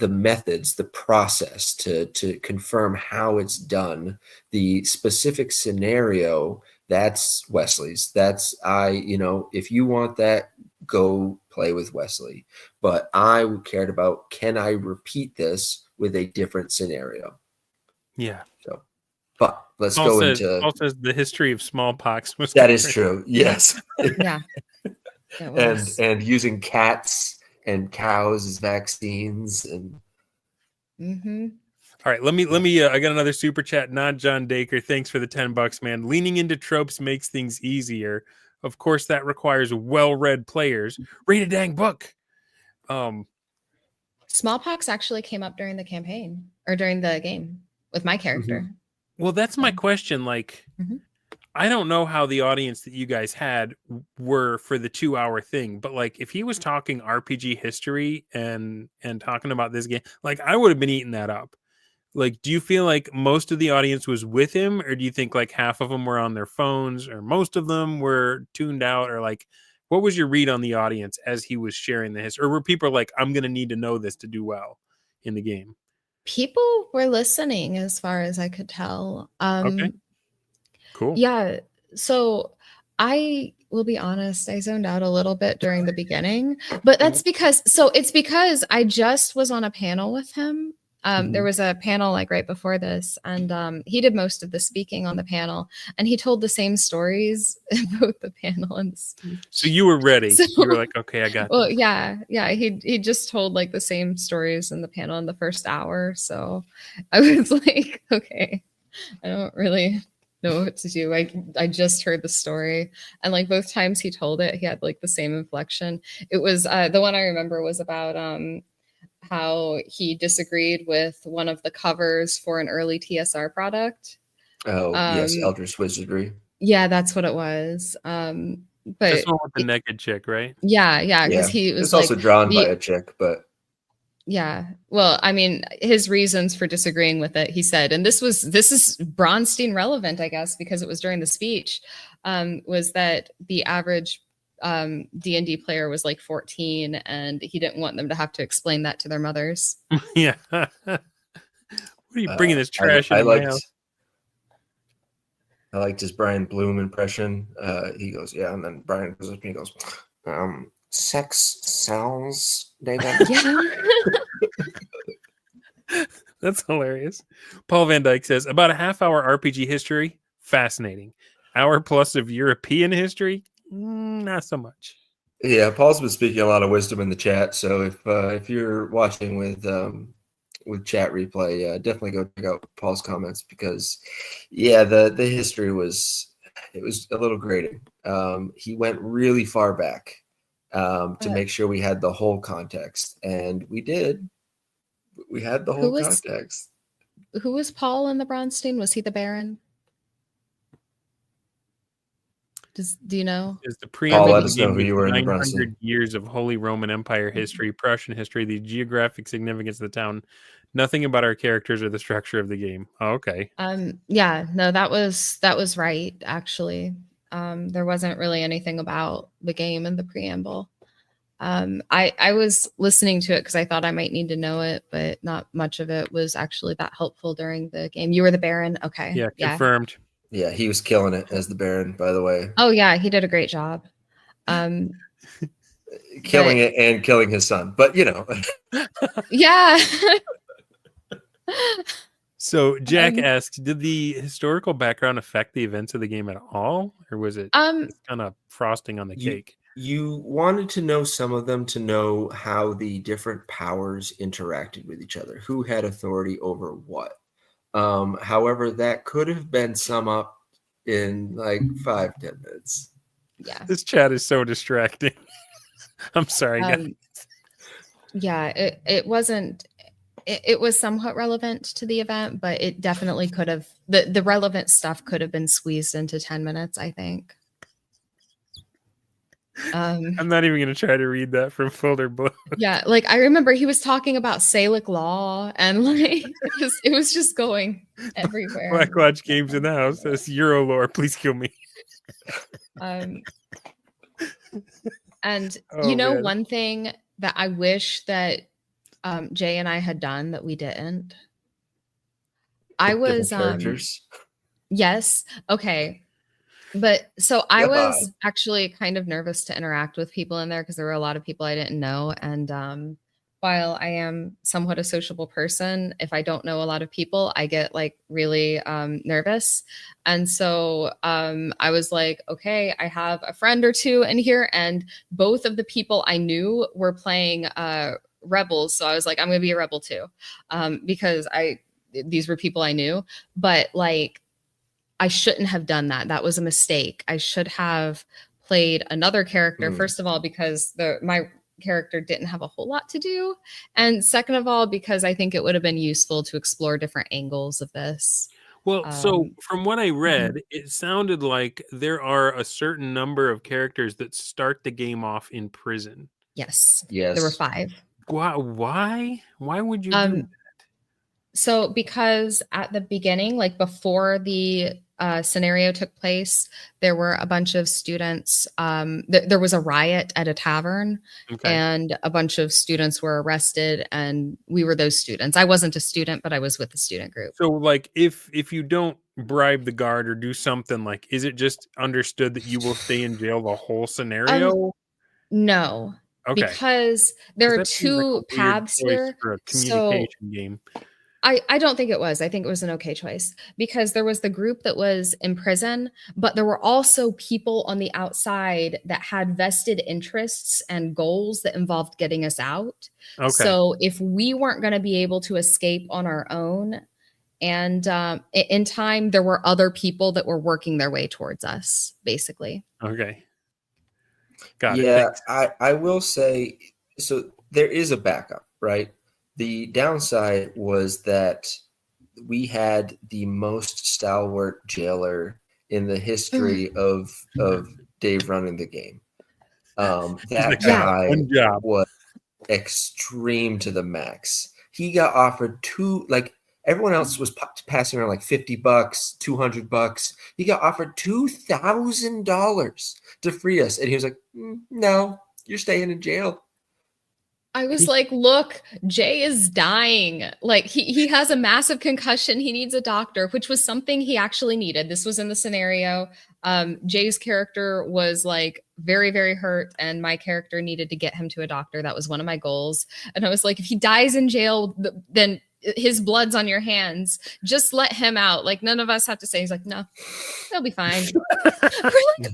methods, the process to confirm how it's done, the specific scenario, that's Wesley's. That's if you want that, go play with Wesely. But I cared about, can I repeat this with a different scenario? Yeah. So, but let's Paul go says, into. Paul says the history of smallpox was That different. is true. Yes. Yeah. and using cats and cows as vaccines and. Mm-hmm. All right, let me. I got another super chat. Not John Dacre. Thanks for the $10, man. Leaning into tropes makes things easier. Of course, that requires well-read players. Read a dang book. Smallpox actually came up during the campaign or during the game with my character. Mhm. Well, that's my question. Like, I don't know how the audience that you guys had were for the 2-hour thing, but like, if he was talking RPG history and talking about this game, like, I would have been eating that up. Like, do you feel like most of the audience was with him, or do you think like half of them were on their phones, or most of them were tuned out, or like, what was your read on the audience as he was sharing the history? Or were people like, I'm going to need to know this to do well in the game? People were listening as far as I could tell. Okay. Cool. Yeah. So I will be honest, I zoned out a little bit during the beginning, but that's because I just was on a panel with him. There was a panel like right before this, and he did most of the speaking on the panel, and he told the same stories in both the panel and the speech. So you were ready. So, you were like, okay, I got well, this. yeah. He just told like the same stories in the panel in the first hour. So I was like, okay, I don't really know what to do. I just heard the story, and like both times he told it, he had like the same inflection. It was the one I remember was about how he disagreed with one of the covers for an early TSR product. Oh, yes, Eldritch Wizardry. Yeah, that's what it was. But This one with the naked chick, right? Yeah, because he was it's also drawn by a chick, but yeah. Well, I mean, his reasons for disagreeing with it, he said, and this is Braunstein relevant, I guess, because it was during the speech, was that the average D&D player was like 14, and he didn't want them to have to explain that to their mothers. Yeah. What are you bringing this trash I in my house? I liked his Brian Bloom impression. He goes, yeah, and then Brian goes up and he goes, sex sells, David. Yeah. That's hilarious. Paul Van Dyke says, about a half-hour RPG history, fascinating. Hour plus of European history, not so much. Yeah, Paul's been speaking a lot of wisdom in the chat. So if you're watching with chat replay, definitely go check out Paul's comments, because the history was a little grating. He went really far back to make sure we had the whole context, and we did. We had the whole context. Who was Paul in the Braunstein? Was he the Baron? Do you know? Is the preamble Paul, let us know who you were in the 900 years of Holy Roman Empire history, Prussian history, the geographic significance of the town. Nothing about our characters or the structure of the game. Oh, okay. Yeah, no, that was right, actually. There wasn't really anything about the game in the preamble. I was listening to it because I thought I might need to know it, but not much of it was actually that helpful during the game. You were the Baron? Okay. Yeah, confirmed. Yeah, he was killing it as the Baron, by the way. Oh yeah, he did a great job. Killing it and killing his son. But Yeah. So Jack asks, did the historical background affect the events of the game at all? Or was it just kind of frosting on the cake? You wanted to know some of them to know how the different powers interacted with each other, who had authority over what. However, that could have been summed up in like 5-10 minutes. Yeah. This chat is so distracting. I'm sorry, guys. Yeah, it wasn't. It was somewhat relevant to the event, but it definitely could have. The relevant stuff could have been squeezed into 10 minutes, I think. I'm not even going to try to read that from Folder Blue. Yeah, like I remember he was talking about Salic law, and like it was just going everywhere. Black Lodge Games in the house says Euro lore, please kill me. And man. one thing that I wish that Jay and I had done that we didn't. I was yes, okay. But so I was actually kind of nervous to interact with people in there because there were a lot of people I didn't know. And while I am somewhat a sociable person, if I don't know a lot of people, I get like really nervous. And so I was like, okay, I have a friend or two in here, and both of the people I knew were playing Rebels. So I was like, I'm going to be a Rebel too, because these were people I knew. But like, I shouldn't have done that. That was a mistake. I should have played another character, first of all, because my character didn't have a whole lot to do. And second of all, because I think it would have been useful to explore different angles of this. Well, so from what I read, it sounded like there are a certain number of characters that start the game off in prison. Yes. There were 5. Why? Why would you do that? So because at the beginning, like before the scenario took place, there were a bunch of students. There was a riot at a tavern, and a bunch of students were arrested, and we were those students. I wasn't a student, but I was with the student group. So like if you don't bribe the guard or do something, like, is it just understood that you will stay in jail the whole scenario? No. Okay. Because there are 2 paths here. For a communication game. I don't think it was. I think it was an okay choice, because there was the group that was in prison, but there were also people on the outside that had vested interests and goals that involved getting us out. Okay. So if we weren't going to be able to escape on our own, and in time, there were other people that were working their way towards us, basically. Okay. Got it. Yeah, I will say, so there is a backup, right? The downside was that we had the most stalwart jailer in the history of Dave running the game. That guy was extreme to the max. He got offered everyone else was passing around like $50, $200. He got offered $2,000 to free us, and he was like, "No, you're staying in jail." I was like, look, Jay is dying. Like he has a massive concussion. He needs a doctor, which was something he actually needed. This was in the scenario. Jay's character was like very, very hurt, and my character needed to get him to a doctor. That was one of my goals. And I was like, if he dies in jail, then his blood's on your hands. Just let him out. Like none of us have to say. He's like, no, he'll be fine. We're like,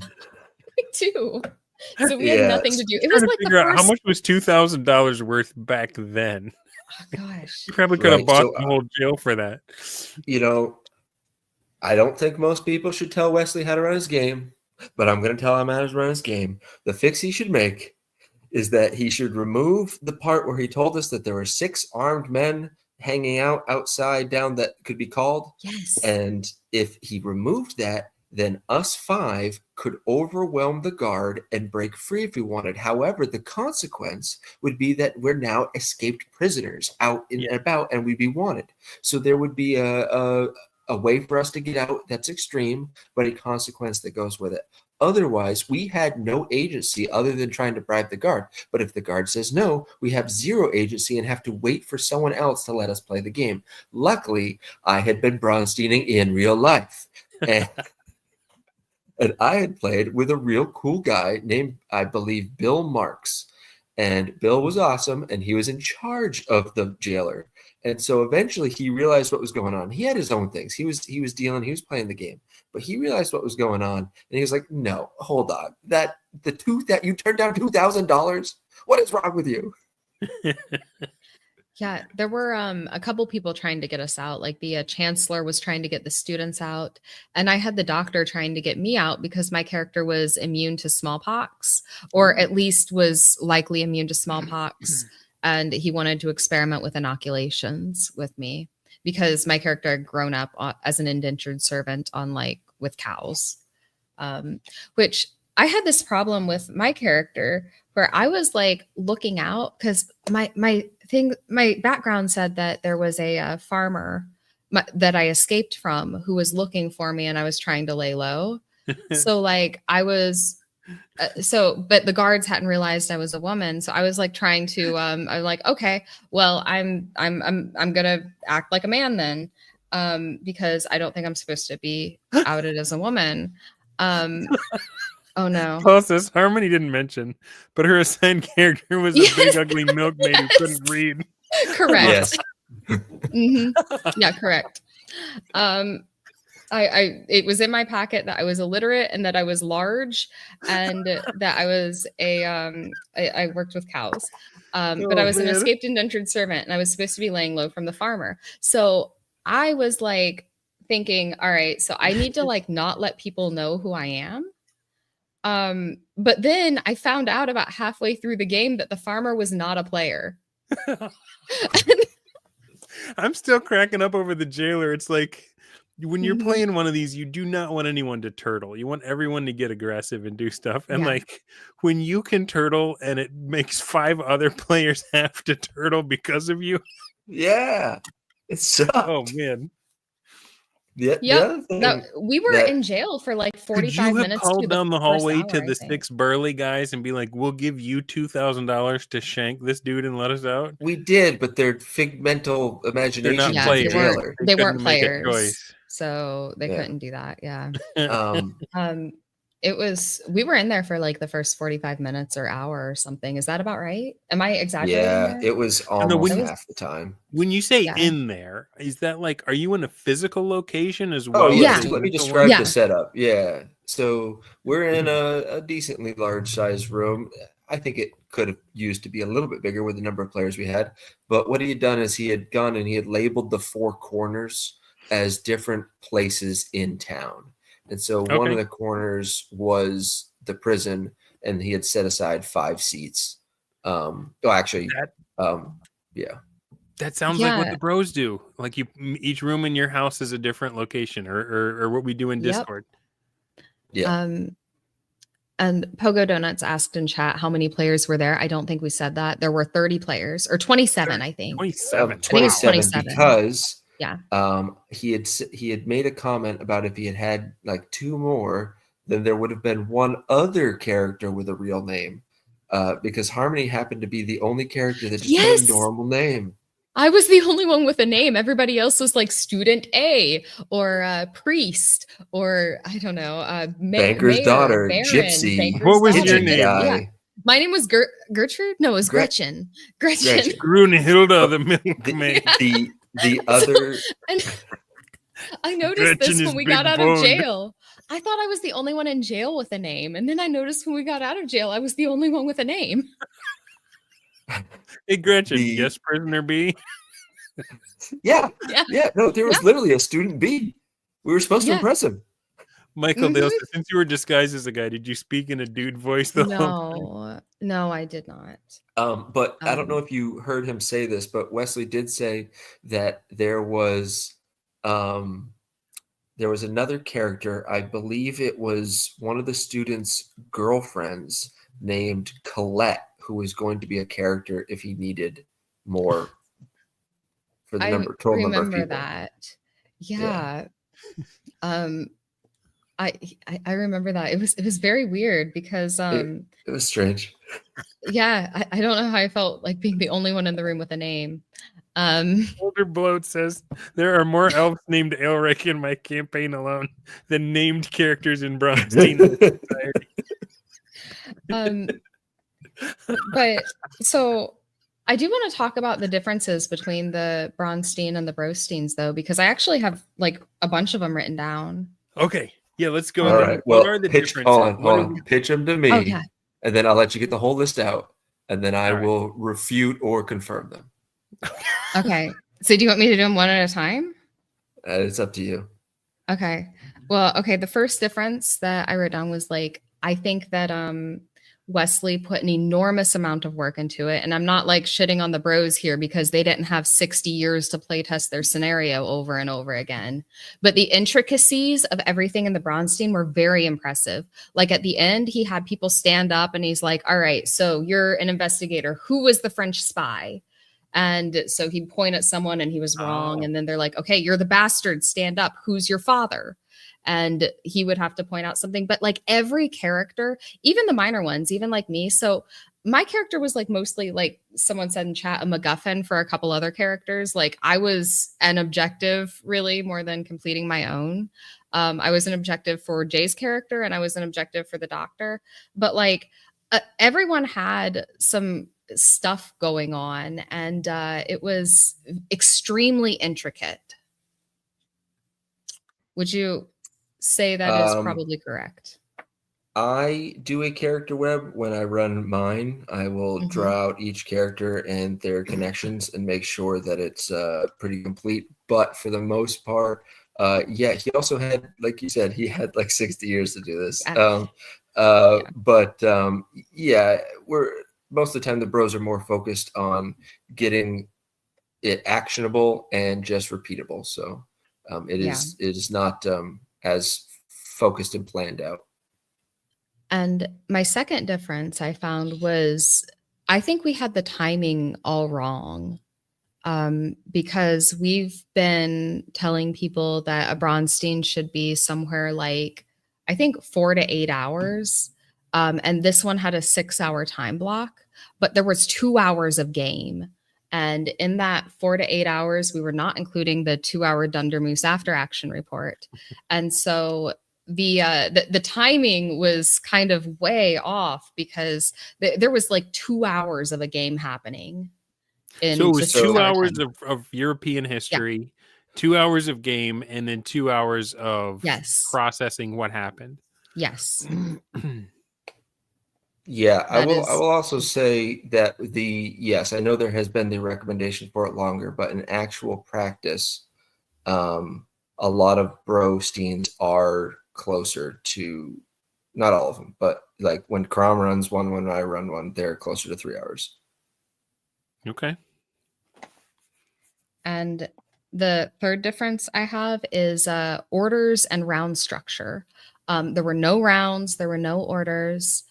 me too. So we had nothing to do. It was like figure out how much was $2,000 worth back then. Oh gosh, you probably could have bought the whole jail for that. I don't think most people should tell Wesley how to run his game, but I'm going to tell him how to run his game. The fix he should make is that he should remove the part where he told us that there were 6 armed men hanging out outside down that could be called. Yes. And if he removed that, then us 5 could overwhelm the guard and break free if we wanted. However, the consequence would be that we're now escaped prisoners out and about, and we'd be wanted. So there would be a a way for us to get out that's extreme, but a consequence that goes with it. Otherwise, we had no agency other than trying to bribe the guard. But if the guard says no, we have zero agency and have to wait for someone else to let us play the game. Luckily, I had been Braunsteining in real life. And, and I had played with a real cool guy named, I believe, Bill Marks. And Bill was awesome, and he was in charge of the jailer. And so eventually he realized what was going on. He had his own things. He was dealing, he was playing the game. But he realized what was going on, and he was like, "No, hold on. That you turned down $2,000. What is wrong with you?" Yeah, there were a couple people trying to get us out. Like the chancellor was trying to get the students out, and I had the doctor trying to get me out because my character was immune to smallpox, or at least was likely immune to smallpox, and he wanted to experiment with inoculations with me because my character had grown up as an indentured servant on with cows, which I had this problem with my character where I was looking out because my background said that there was a farmer that I escaped from who was looking for me and I was trying to lay low. So I was but the guards hadn't realized I was a woman. So I was trying to I'm like, okay, well, I'm gonna act like a man then, because I don't think I'm supposed to be outed as a woman. Oh no. Paul says Harmony didn't mention, but her assigned character was a big ugly milkmaid who couldn't read. Correct. Yes. Yeah, correct. It was in my packet that I was illiterate and that I was large and that I was I worked with cows. But I was an escaped indentured servant and I was supposed to be laying low from the farmer. So I was thinking, all right, so I need to not let people know who I am. But then I found out about halfway through the game that the farmer was not a player. I'm still cracking up over the jailer. It's when you're playing one of these, you do not want anyone to turtle. You want everyone to get aggressive and do stuff. And when you can turtle and it makes 5 other players have to turtle because of you. Yeah. It sucked. Oh man. We were in jail for 45 minutes. Called down the hallway to the 6 burly guys and be like, "We'll give you $2,000 to shank this dude and let us out." We did, but their figmental imagination. They're not players. They weren't players, so they couldn't do that. Yeah. We were in there for the first 45 minutes or hour or something. Is that about right? Am I exaggerating? Yeah, it was almost half the time. When you say in there, is that are you in a physical location as well? Oh, yeah. Let me describe the setup. Yeah. So we're in a decently large sized room. I think it could have used to be a little bit bigger with the number of players we had. But what he had done is he had gone and he had labeled the 4 corners as different places in town. And so one of the corners was the prison, and he had set aside 5 seats. Yeah. That sounds like what the bros do. Each room in your house is a different location, or what we do in Discord. Yeah. And Pogo Donuts asked in chat how many players were there. I don't think we said that. There were 30 players, or 27, I think. 27. 27 because he had made a comment about if he had 2 more, then there would have been 1 other character with a real name, because Harmony happened to be the only character that just had a normal name. I was the only one with a name. Everybody else was Student A or Priest or I don't know, Banker's Mayor, daughter, Baron, Gypsy. Banker's what was daughter. your name? Yeah. My name was Gertrude. No, it was Gretchen. Grunhilda, the milkmaid. The other. I noticed this when we got out of jail. I thought I was the only one in jail with a name. And then I noticed when we got out of jail, I was the only one with a name. Hey, Gretchen, yes, prisoner B. Yeah. No, there was literally a student B. We were supposed to impress him. Michael Dale says, since you were disguised as a guy, did you speak in a dude voice the whole time? No, I did not. But I don't know if you heard him say this, but Wesley did say that there was another character. I believe it was one of the students' girlfriends named Colette, who was going to be a character if he needed more for the total number of people. That. Yeah. Um, I remember that it was very weird because It was strange. yeah, I don't know how I felt like being the only one in the room with a name. Um, Older Bloat says there are more elves named Elric in my campaign alone than named characters in Braunstein. but so I do want to talk about the differences between the Braunstein and the Brosteins, though, because I actually have like a bunch of them written down. Okay, yeah, let's go. All Then. right. What Well, are the pitch. differences? Hold on. Pitch them to me, Oh yeah. and then I'll let you get the whole list out, and then I All right. will refute or confirm them. Okay. So do you want me to do them one at a time? It's up to you. Okay. Well, okay. The first difference that I wrote down was like, I think that Wesley put an enormous amount of work into it. And I'm not like shitting on the bros here because they didn't have 60 years to play test their scenario over and over again. But the intricacies of everything in the Braunstein were very impressive. Like at the end, he had people stand up and he's like, all right, so you're an investigator. Who was the French spy? And so he'd point at someone and he was wrong. Oh. And then they're like, okay, you're the bastard. Stand up. Who's your father? And he would have to point out something. But like every character, even the minor ones, even like me. So my character was like mostly like someone said in chat, a MacGuffin for a couple other characters. Like I was an objective really more than completing my own. I was an objective for Jay's character and I was an objective for the doctor. But like everyone had some stuff going on and it was extremely intricate. Would you say that is probably correct? I do a character web when I run mine. I will draw out each character and their connections and make sure that it's pretty complete. But for the most part, yeah, he also had, like you said, he had like 60 years to do this. But yeah, we're most of the time the bros are more focused on getting it actionable and just repeatable. So it is not as focused and planned out. And my second difference I found was I think we had the timing all wrong. Because we've been telling people that a Braunstein should be somewhere like, I think 4 to 8 hours. And this one had a 6-hour time block, but there was 2 hours of game. And in that 4 to 8 hours, we were not including the 2-hour Dunder Moose after action report. And so the timing was kind of way off because there was like 2 hours of a game happening. So it was 2 hours of European history, 2 hours of game, and then 2 hours of processing what happened. Yes. Yeah, I will also say that yes, I know there has been the recommendation for it longer, but in actual practice, a lot of Brosteins are closer to, not all of them, but like when Crom runs one, when I run one, they're closer to 3 hours. Okay. And the third difference I have is orders and round structure. There were no rounds, there were no orders.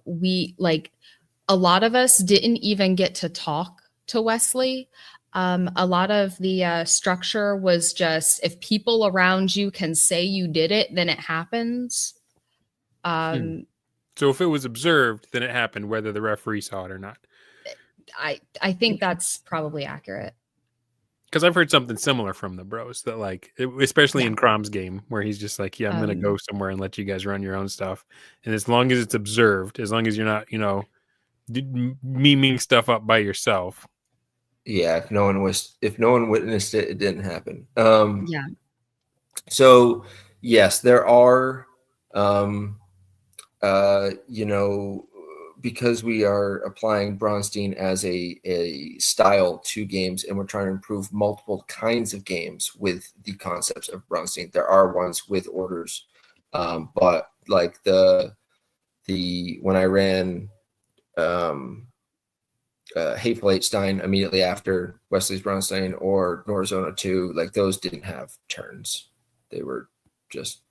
We like a lot of us didn't even get to talk to Wesely. A lot of the structure was just if people around you can say you did it, then it happens. So if it was observed, then it happened, whether the referee saw it or not. I think that's probably accurate. Because I've heard something similar from the bros that like, especially in Crom's game where he's just like, yeah, I'm going to go somewhere and let you guys run your own stuff. And as long as it's observed, as long as you're not, memeing stuff up by yourself. Yeah. If no one witnessed it, it didn't happen. So yes, there are, because we are applying Braunstein as a style to games and we're trying to improve multiple kinds of games with the concepts of Braunstein. There are ones with orders, but like when I ran Hateful Eight-Stein immediately after Wesley's Braunstein or Norzona 2, like those didn't have turns. They were just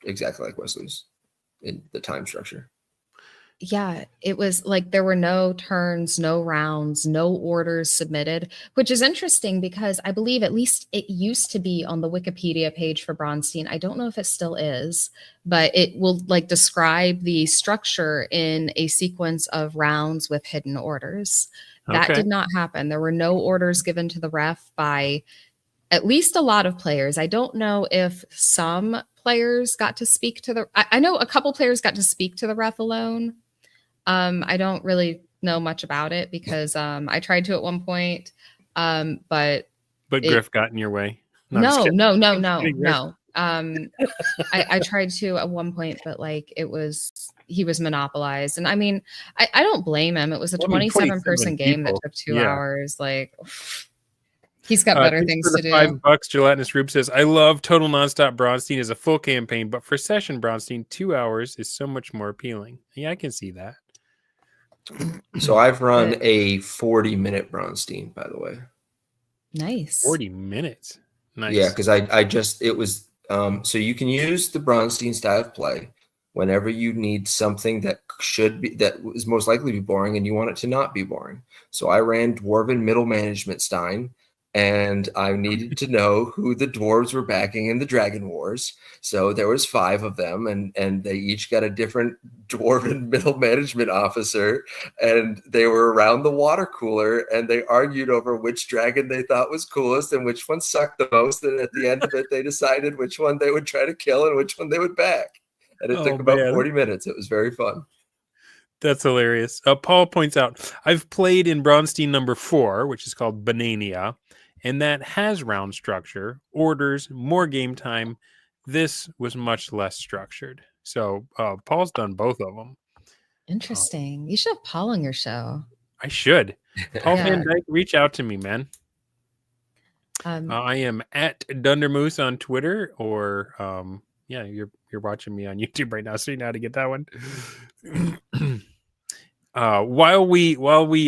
exactly like Wesley's in the time structure. Yeah, it was like there were no turns, no rounds, no orders submitted, which is interesting because I believe at least it used to be on the Wikipedia page for Braunstein. I don't know if it still is, but it will like describe the structure in a sequence of rounds with hidden orders. That Okay. did not happen. There were no orders given to the ref by at least a lot of players. I don't know if some players got to speak to I know a couple players got to speak to the ref alone. I don't really know much about it because I tried to at one point, but Griff got in your way. I'm just no, kidding. no, no, I'm just no, kidding, Griff. no. I tried to at one point, but like he was monopolized, and I mean, I don't blame him. It was a Well, I mean, 27 person game that people. took 2 Yeah. hours. Like, he's got better Thanks things for to the do. $5. Gelatinous Rube says, I love Total Nonstop Braunstein as a full campaign, but for session Braunstein, 2 hours is so much more appealing. Yeah, I can see that. So I've run a 40-minute Braunstein, by the way. Nice. 40 minutes. Nice. Yeah, because it was so you can use the Braunstein style of play whenever you need something that is most likely to be boring and you want it to not be boring. So I ran Dwarven Middle Management Stein, and I needed to know who the dwarves were backing in the Dragon Wars. So there was 5 of them, and they each got a different Dwarven Middle Management officer, and they were around the water cooler, and they argued over which dragon they thought was coolest and which one sucked the most. And at the end of it, they decided which one they would try to kill and which one they would back. And it took about 40 minutes. It was very fun. That's hilarious. Paul points out, I've played in Braunstein number 4, which is called Banania, and that has round structure, orders, more game time. This was much less structured. So Paul's done both of them. Interesting. You should have Paul on your show. I should. Paul Yeah. Van Dyke, reach out to me, man. I am at Dunder Moose on Twitter, or yeah, you're watching me on YouTube right now, so you know how to get that one. While we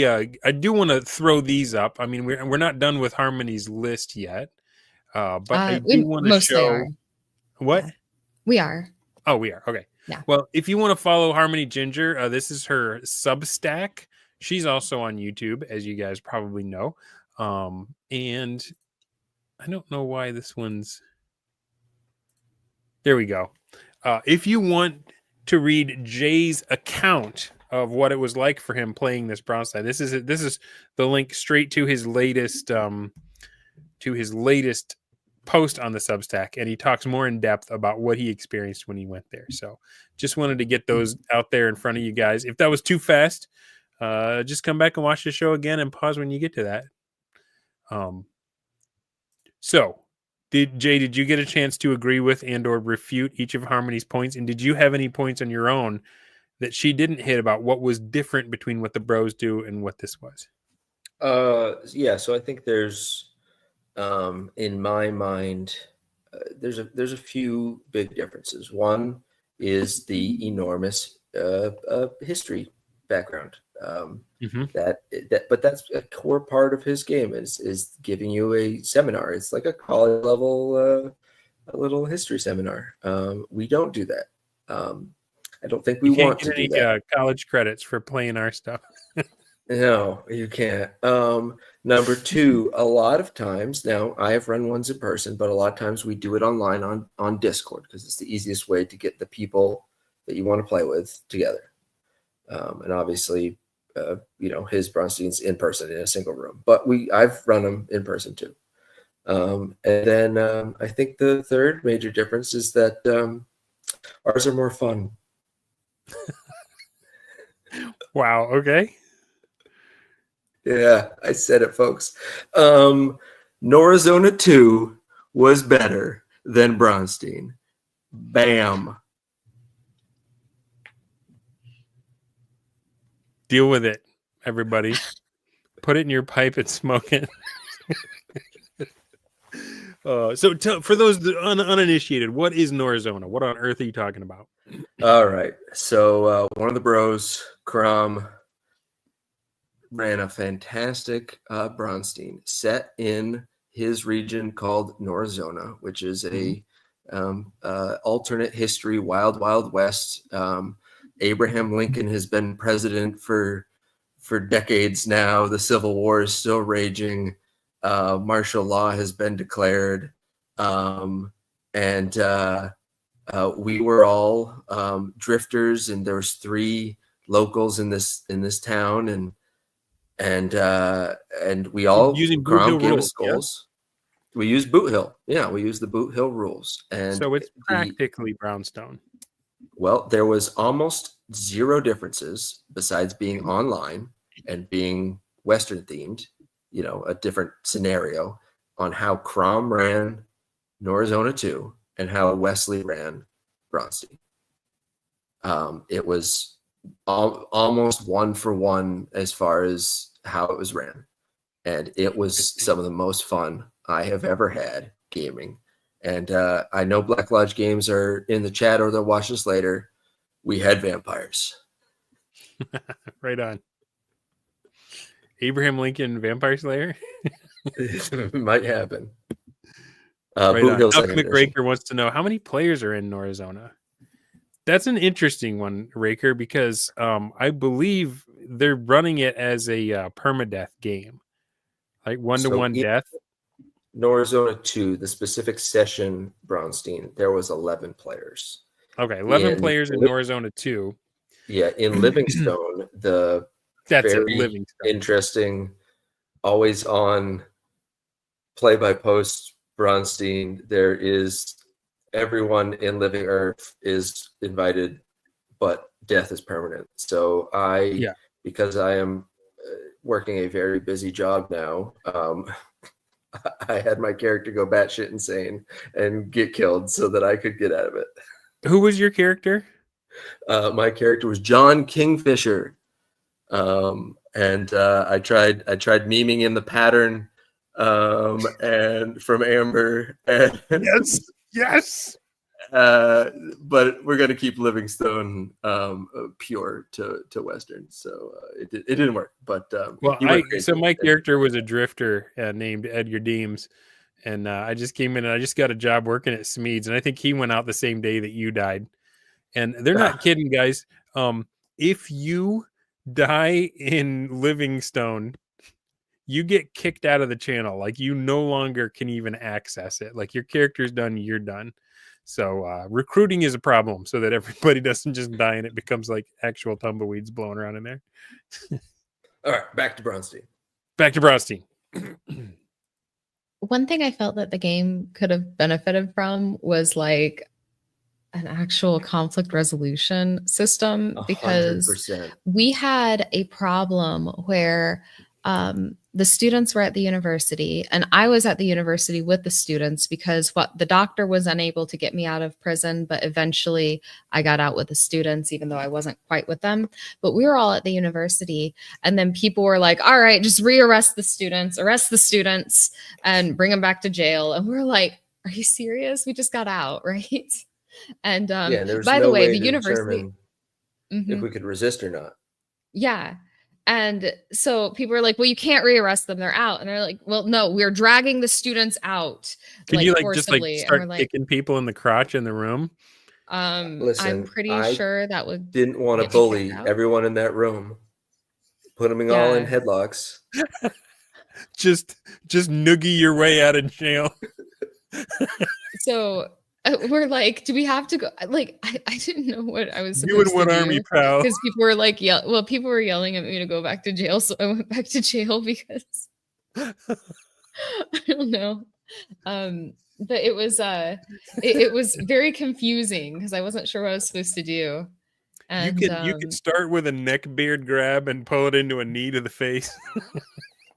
I do want to throw these up. I mean, we're not done with Harmony's list yet, but I do want to show are. What Yeah. We are. Oh, we are. Okay. Yeah. Well, if you want to follow Harmony Ginger, this is her Substack. She's also on YouTube, as you guys probably know. And I don't know why this one's. There we go. If you want to read Jay's account of what it was like for him playing this Braunstein, this is the link straight to his latest post on the Substack, and he talks more in depth about what he experienced when he went there. So just wanted to get those out there in front of you guys. If that was too fast, just come back and watch the show again and pause when you get to that. So did you get a chance to agree with and or refute each of Harmony's points? And did you have any points on your own that she didn't hit about what was different between what the bros do and what this was? Yeah, so I think there's in my mind, there's a few big differences. One is the enormous history background. But that's a core part of his game is giving you a seminar. It's like a college level, a little history seminar. We don't do that. I don't think we want to do that. College credits for playing our stuff. No, you can't. Number 2, a lot of times, now I have run ones in person, but a lot of times we do it online on Discord because it's the easiest way to get the people that you want to play with together. And obviously, his Braunstein's in person in a single room, but I've run them in person too. And then I think the third major difference is that ours are more fun. Wow. Okay. Yeah, I said it, folks. Norazona 2 was better than Braunstein. Bam. Deal with it, everybody. Put it in your pipe and smoke it. So for those uninitiated, what is Norazona? What on earth are you talking about? All right. So one of the bros, Kram, ran a fantastic Braunstein set in his region called Norazona, which is a alternate history, wild, wild west Abraham Lincoln has been president for decades now. The Civil War is still raging. Martial law has been declared. And we were all drifters, and there was 3 locals in this town, and we all using Boot Grom Hill gave rules, us goals. Yeah? We used Boot Hill. Yeah, we used the Boot Hill rules. And so it's practically Brownstone. Well, there was almost 0 differences besides being online and being Western themed, a different scenario on how Crom ran Norizona 2 and how Wesely ran Braunstein. It was almost 1 for 1 as far as how it was ran. And it was some of the most fun I have ever had gaming. And I know Black Lodge Games are in the chat, or they'll watch this later. We had vampires. Right on. Abraham Lincoln Vampire Slayer? It might happen. Right Boot Hill Malcolm McRaker wants to know how many players are in Norizona. That's an interesting one, Raker, because I believe they're running it as a permadeath game, like 1-to-1 death. Norizona 2, the specific session Braunstein, there was 11 players. Okay, 11 players in Norizona 2. Yeah, in Livingstone, Livingstone. Interesting, always on play-by-post Braunstein, there is everyone in Living Earth is invited, but death is permanent. So because I am working a very busy job now, I had my character go batshit insane and get killed so that I could get out of it. Who was your character? My character was John Kingfisher, and I tried memeing in the pattern, and from Amber. And yes. But we're gonna keep Livingstone pure to Western, so it didn't work. But my character was a drifter named Edgar Deems, and I just came in and I just got a job working at Smeeds, and I think he went out the same day that you died. And they're not kidding, guys. If you die in Livingstone, you get kicked out of the channel. Like, you no longer can even access it. Like, your character's done, you're done. So recruiting is a problem, so that everybody doesn't just die and it becomes like actual tumbleweeds blowing around in there. All right, back to Braunstein. One thing I felt that the game could have benefited from was like an actual conflict resolution system, because 100%. we had a problem where the students were at the university and I was at the university with the students, because the doctor was unable to get me out of prison, but eventually I got out with the students, even though I wasn't quite with them. But we were all at the university, and then people were like, all right, just arrest the students and bring them back to jail. And we're like, are you serious? We just got out, right? And by the way, the university, if we could resist or not. Yeah. And so people are like, well, you can't rearrest them. They're out. And they're like, well, no, we're dragging the students out. Could you just start kicking people in the crotch in the room? Listen, I'm pretty sure that would didn't want to bully everyone in that room. Put them all in headlocks. just noogie your way out of jail. So we're like, do we have to go? Like, I didn't know what I was supposed to do. You and what army, pal? Because people were like, people were yelling at me to go back to jail. So I went back to jail because I don't know. But it was it was very confusing because I wasn't sure what I was supposed to do. And you could start with a neck beard grab and pull it into a knee to the face.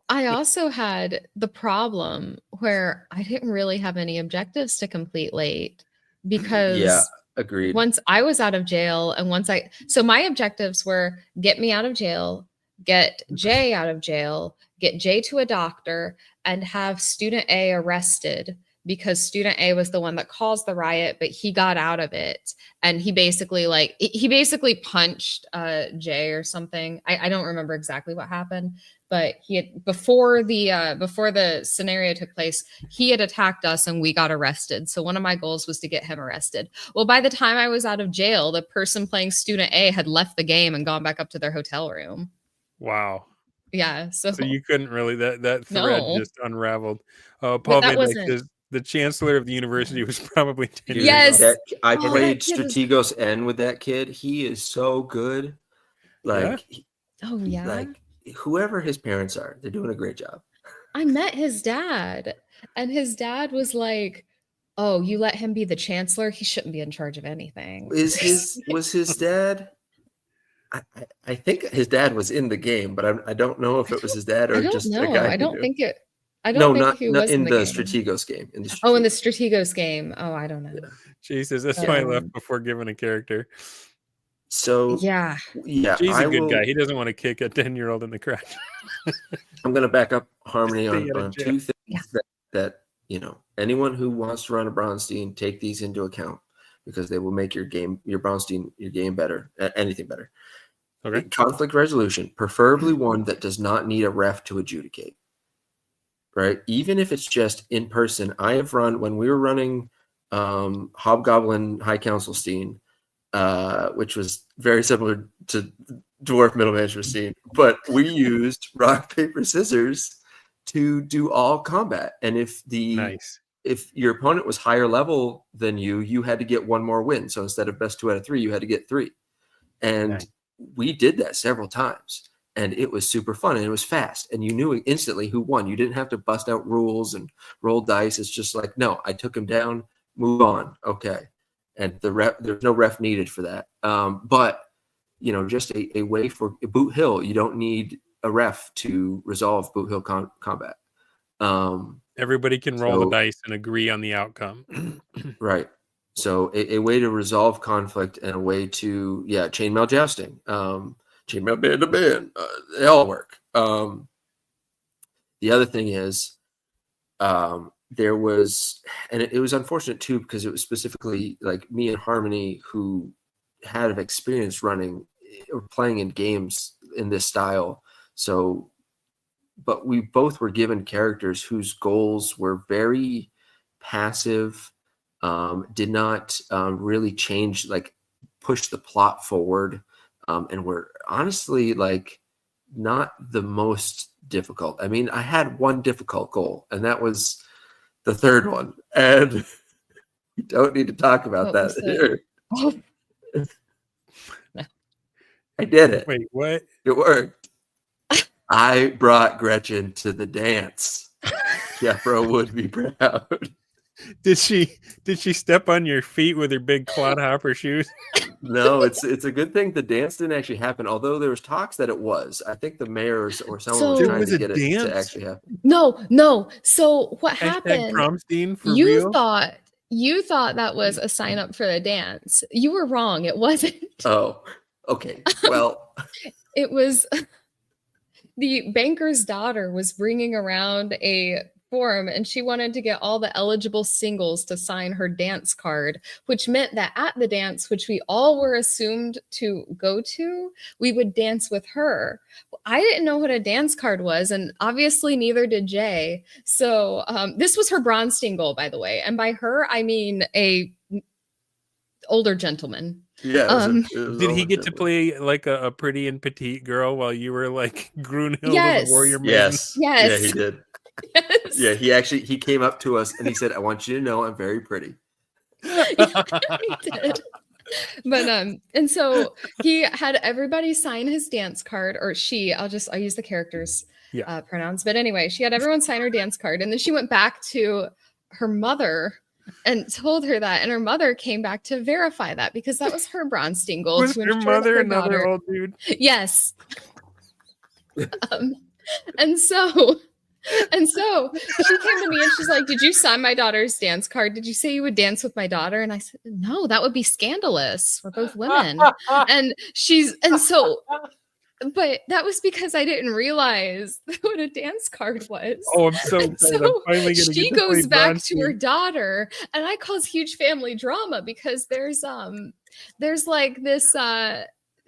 I also had the problem where I didn't really have any objectives to complete late, because agreed. Once I was out of jail and so my objectives were get me out of jail, get Jay out of jail, get Jay to a doctor, and have student A arrested because student A was the one that caused the riot, but he got out of it. And he basically punched Jay or something. I don't remember exactly what happened, but he had before the scenario took place, he had attacked us and we got arrested. So one of my goals was to get him arrested. Well, by the time I was out of jail, the person playing student A had left the game and gone back up to their hotel room. Wow. Yeah. So you couldn't really that thread No. just unraveled. But Paul that Van Dyke wasn't- says the chancellor of the university was probably 10 years Yes. old. I Oh, played that kid was- Strategos N with that kid. He is so good. Like, Oh yeah. like whoever his parents are, they're doing a great job. I met his dad, and his dad was like, "Oh, you let him be the chancellor? He shouldn't be in charge of anything." Was his dad? I think his dad was in the game, but I don't know if it was his dad or I don't just know. a guy. I don't think it. I No, don't think not he was in in the the game. Strategos game. In the Oh, in the Strategos. Strategos game. Oh, I don't know. Yeah. Jesus, that's why I left Um, before giving a character. So Yeah. Jay's a I good will, guy. He doesn't want to kick a 10-year-old in the crotch. I'm going to back up Harmony Stay out of on jail. two things Yeah. that anyone who wants to run a Braunstein, take these into account because they will make your Braunstein, your game better, anything better. Okay. Conflict resolution, preferably one that does not need a ref to adjudicate. Right? Even if it's just in person. I have run, when we were running Hobgoblin High Council Stein, which was very similar to Dwarf Middle Management Stein, but we used rock, paper, scissors to do all combat. And if your opponent was higher level than you had to get one more win. So instead of best 2 out of 3, you had to get 3. And we did that several times. And it was super fun and it was fast. And you knew instantly who won. You didn't have to bust out rules and roll dice. It's just like, no, I took him down, move on. Okay. And there's no ref needed for that. But, just a way for Boot Hill, you don't need a ref to resolve Boot Hill combat. Everybody can roll the dice and agree on the outcome. Right. So a way to resolve conflict and a way to, chainmail jousting. Chainmail band to band, they all work. The other thing is, there was, and it was unfortunate too because it was specifically like me and Harmony who had experience running or playing in games in this style. So, but we both were given characters whose goals were very passive, did not really change, like push the plot forward. And we're honestly like not the most difficult. I mean, I had one difficult goal, and that was the third one. And we don't need to talk about that here. I did it. Wait, what? It worked. I brought Gretchen to the dance. Jeffro would be proud. Did she step on your feet with her big clodhopper shoes? No, it's a good thing the dance didn't actually happen. Although there was talks that it was. I think the mayors or someone was trying to get it to actually happen. No. So what happened? Braunstein for you real? thought that was a sign up for the dance. You were wrong. It wasn't. Oh, okay. Well, it was the banker's daughter was bringing around a form and she wanted to get all the eligible singles to sign her dance card, which meant that at the dance, which we all were assumed to go to, we would dance with her. I didn't know what a dance card was, and obviously neither did Jay. So this was her Braunstein goal, by the way. And by her, I mean a older gentleman. Yeah. Did he get to play like a pretty and petite girl while you were like Grunhild Yes. the warrior man? Yes. Yes. Yeah, he did. Yes. Yeah, he came up to us and he said, "I want you to know I'm very pretty." Yeah, he did. But and so he had everybody sign his dance card, or I'll use the characters pronouns. But anyway, she had everyone sign her dance card, and then she went back to her mother and told her that, and her mother came back to verify that because that was her Braunstein goal. Was to her ensure mother that her another daughter, old dude? Yes. And so she came to me and she's like, "Did you sign my daughter's dance card? Did you say you would dance with my daughter?" And I said, "No, that would be scandalous. We're both women." And so But that was because I didn't realize what a dance card was. Oh, I'm so And excited. I'm finally going to she get to play goes back to her Braunstein. daughter, and I cause huge family drama because there's like this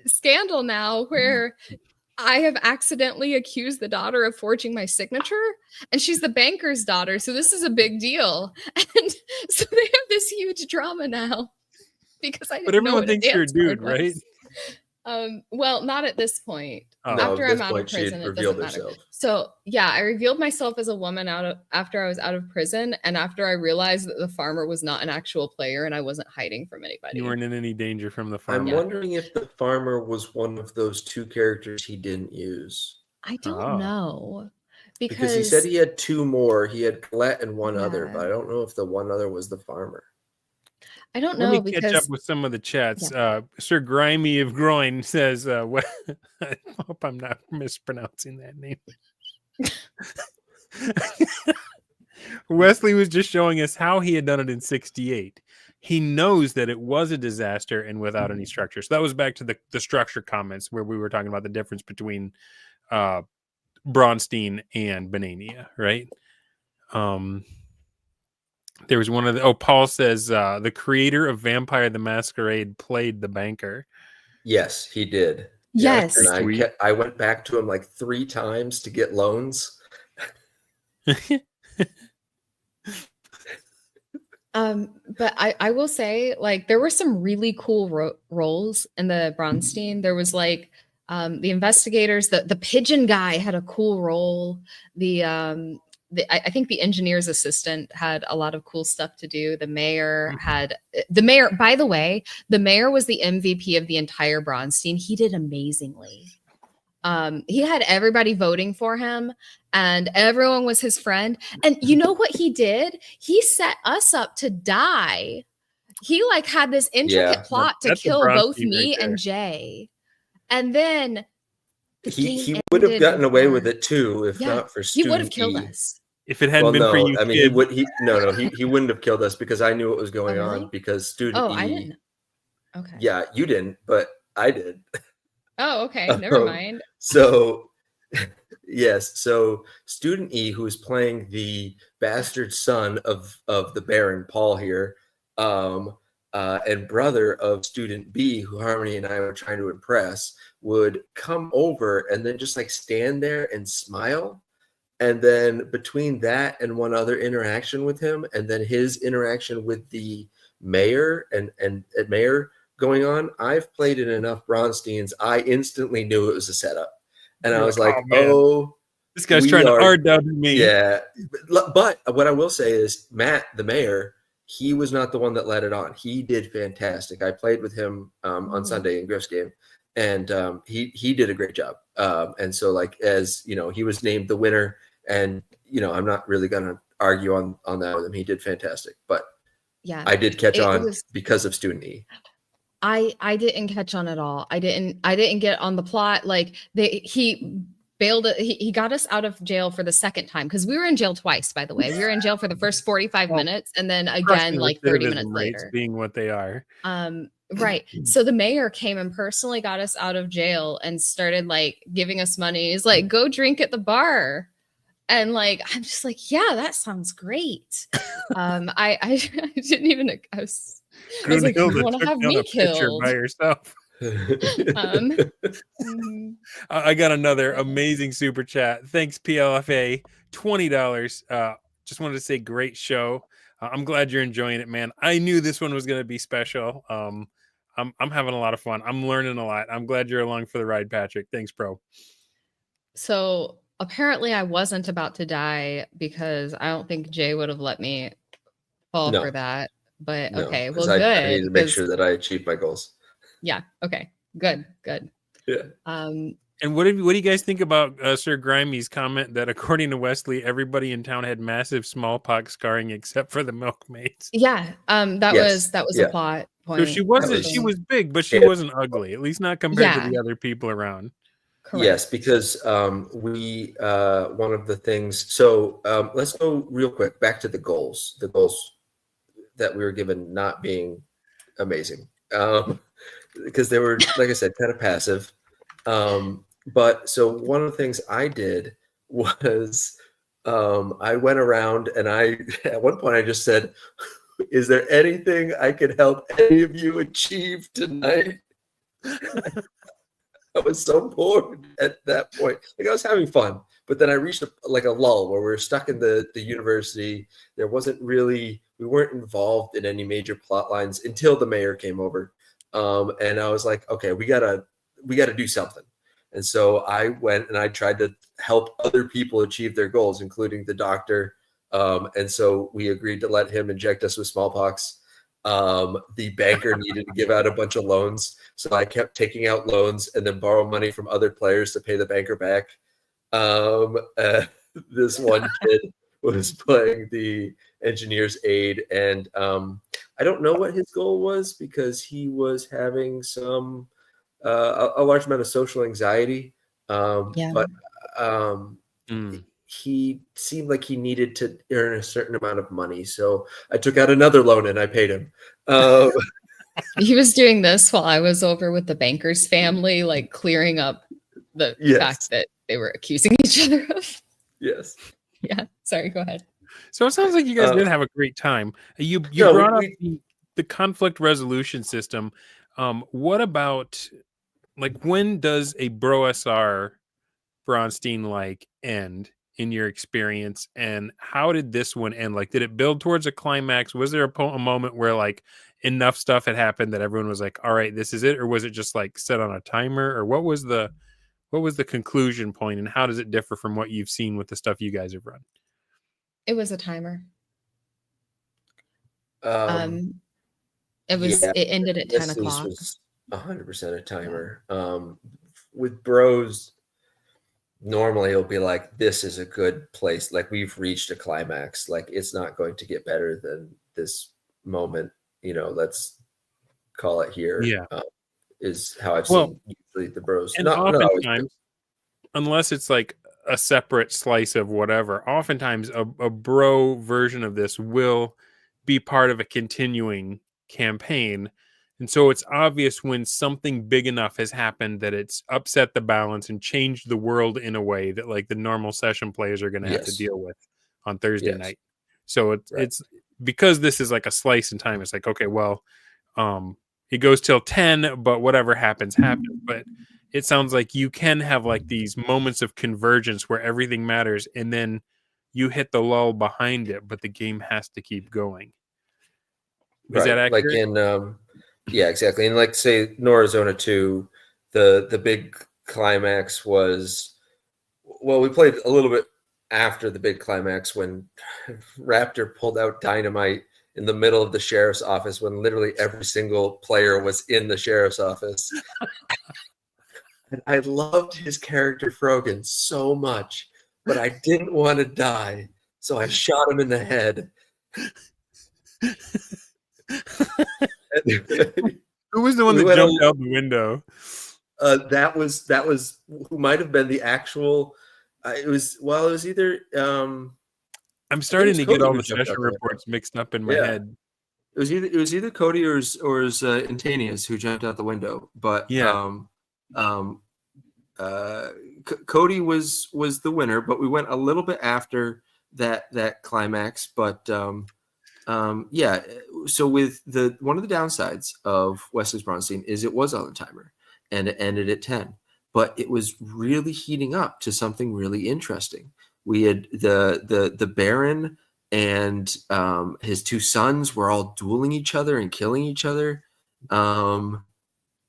scandal now where I have accidentally accused the daughter of forging my signature, and she's the banker's daughter, so this is a big deal. And so they have this huge drama now because I But didn't know everyone what a thinks you're a dance dude, card right? was. Well, not at this point. Oh. No, After at I'm this out of point, she had prison, it revealed doesn't matter. herself. So yeah, I revealed myself as a woman after I was out of prison, and after I realized that the farmer was not an actual player and I wasn't hiding from anybody. You weren't in any danger from the farmer. I'm wondering if the farmer was one of those two characters he didn't use. I don't know Because he said he had two more. He had Colette and one other, Yeah. but I don't know if the one other was the farmer. I don't Let know me catch up with some of the chats. Sir Grimy of Groin says, I hope I'm not mispronouncing that name. Wesley was just showing us how he had done it in 68. He knows that it was a disaster and without any structure. So that was back to the structure comments where we were talking about the difference between Braunstein and Benania, right? There was one of the Paul says the creator of Vampire the Masquerade played the banker. Yes, he did. Yes. And I went back to him like 3 times to get loans. But I will say, like, there were some really cool roles in the Braunstein. There was like the investigators, the pigeon guy had a cool role. I think the engineer's assistant had a lot of cool stuff to do. The mayor, by the way, the mayor was the MVP of the entire Braunstein. He did amazingly. He had everybody voting for him and everyone was his friend. And you know what he did? He set us up to die. He like had this intricate plot to kill both me and Jay. And then he would have gotten away with it too if not for Student he would have killed us. If it hadn't been for you, I mean, he wouldn't have killed us because I knew what was going on because Student E. I didn't. Okay. Yeah, you didn't, but I did. Oh, okay. Never mind. So, yes. So Student E, who is playing the bastard son of the Baron, Paul here, and brother of Student B, who Harmony and I were trying to impress, would come over and then just like stand there and smile. And then between that and one other interaction with him, and then his interaction with the mayor and mayor going on, I've played in enough Braunsteins. I instantly knew it was a setup. And I was like, oh, this guy's trying to R-dub me. Yeah. But what I will say is Matt, the mayor, he was not the one that led it on. He did fantastic. I played with him on Sunday in Griff's game, and he did a great job. And so, like, as you know, he was named the winner, and you know, I'm not really gonna argue on that with him. He did fantastic, but yeah, I did catch on because of Student E. I didn't catch on at all. I didn't get on the plot. Like he bailed it. He got us out of jail for the second time because we were in jail twice, by the way. We were in jail for the first 45 minutes and then again like 30 minutes later. Being what they are. Right. So the mayor came and personally got us out of jail and started like giving us money. He's like, go drink at the bar. And like, I'm just like, yeah, that sounds great. I didn't even, I was like, you want to have me killed by yourself. I got another amazing super chat. Thanks, PLFA. $20. Just wanted to say great show. I'm glad you're enjoying it, man. I knew this one was going to be special. I'm having a lot of fun. I'm learning a lot. I'm glad you're along for the ride, Patrick. Thanks, bro. So apparently I wasn't about to die because I don't think Jay would have let me fall for that. But okay, well, good. I need to make sure that I achieve my goals. Yeah. Okay. Good. Yeah. And what do you guys think about Sir Grimey's comment that according to Wesley, everybody in town had massive smallpox scarring except for the milkmaids? Yeah. That was a plot point. So she was big, but she wasn't ugly, at least not compared to the other people around. Correct. Yes, because we one of the things. So let's go real quick back to the goals. The goals that we were given not being amazing, because they were, like I said, kind of passive. But so one of the things I did was I went around and at one point I just said, is there anything I can help any of you achieve tonight? I was so bored at that point. Like I was having fun, but then I reached a lull where we were stuck in the university. There wasn't really, we weren't involved in any major plot lines until the mayor came over. And I was like, okay, we gotta do something. And so I went and I tried to help other people achieve their goals, including the doctor. And so we agreed to let him inject us with smallpox. The banker needed to give out a bunch of loans. So I kept taking out loans and then borrow money from other players to pay the banker back. This one kid was playing the engineer's aide, and I don't know what his goal was because he was having some a large amount of social anxiety. But he seemed like he needed to earn a certain amount of money. So I took out another loan and I paid him. He was doing this while I was over with the banker's family, like clearing up the fact that they were accusing each other of. Yes. Yeah. Sorry, go ahead. So it sounds like you guys did have a great time. You brought up the conflict resolution system. What about, like, when does a BroSR Braunstein like end in your experience, and how did this one end? Like, did it build towards a climax? Was there a moment where like enough stuff had happened that everyone was like, all right, this is it? Or was it just like set on a timer? Or what was the conclusion point, and how does it differ from what you've seen with the stuff you guys have run? It was a timer. It ended at 10 o'clock. Was 100% a timer. With bros, normally it'll be like, this is a good place. Like, we've reached a climax. Like, it's not going to get better than this moment. You know, let's call it here. Yeah. Is how I've seen usually the bros. And not oftentimes, unless it's like a separate slice of whatever, oftentimes a bro version of this will be part of a continuing campaign. And so it's obvious when something big enough has happened that it's upset the balance and changed the world in a way that like the normal session players are going to have to deal with on Thursday night. So it's because this is like a slice in time. It's like, okay, well, it goes till 10, but whatever happens. But it sounds like you can have like these moments of convergence where everything matters, and then you hit the lull behind it, but the game has to keep going. Is that accurate? Like in yeah, exactly. And like, say, Norazona 2, the big climax was, well, we played a little bit after the big climax when Raptor pulled out dynamite in the middle of the sheriff's office when literally every single player was in the sheriff's office. And I loved his character Frogan so much, but I didn't want to die, so I shot him in the head. Who was the one that jumped out the window? That was who might have been the actual. It was either. I'm starting to get all the session reports mixed up in my head. It was either Cody or Intanius who jumped out the window. But Cody was the winner, but we went a little bit after that climax. But so with one of the downsides of Wesley's Braunstein is it was on the timer and it ended at 10, but it was really heating up to something really interesting. We had the Baron and his two sons were all dueling each other and killing each other. It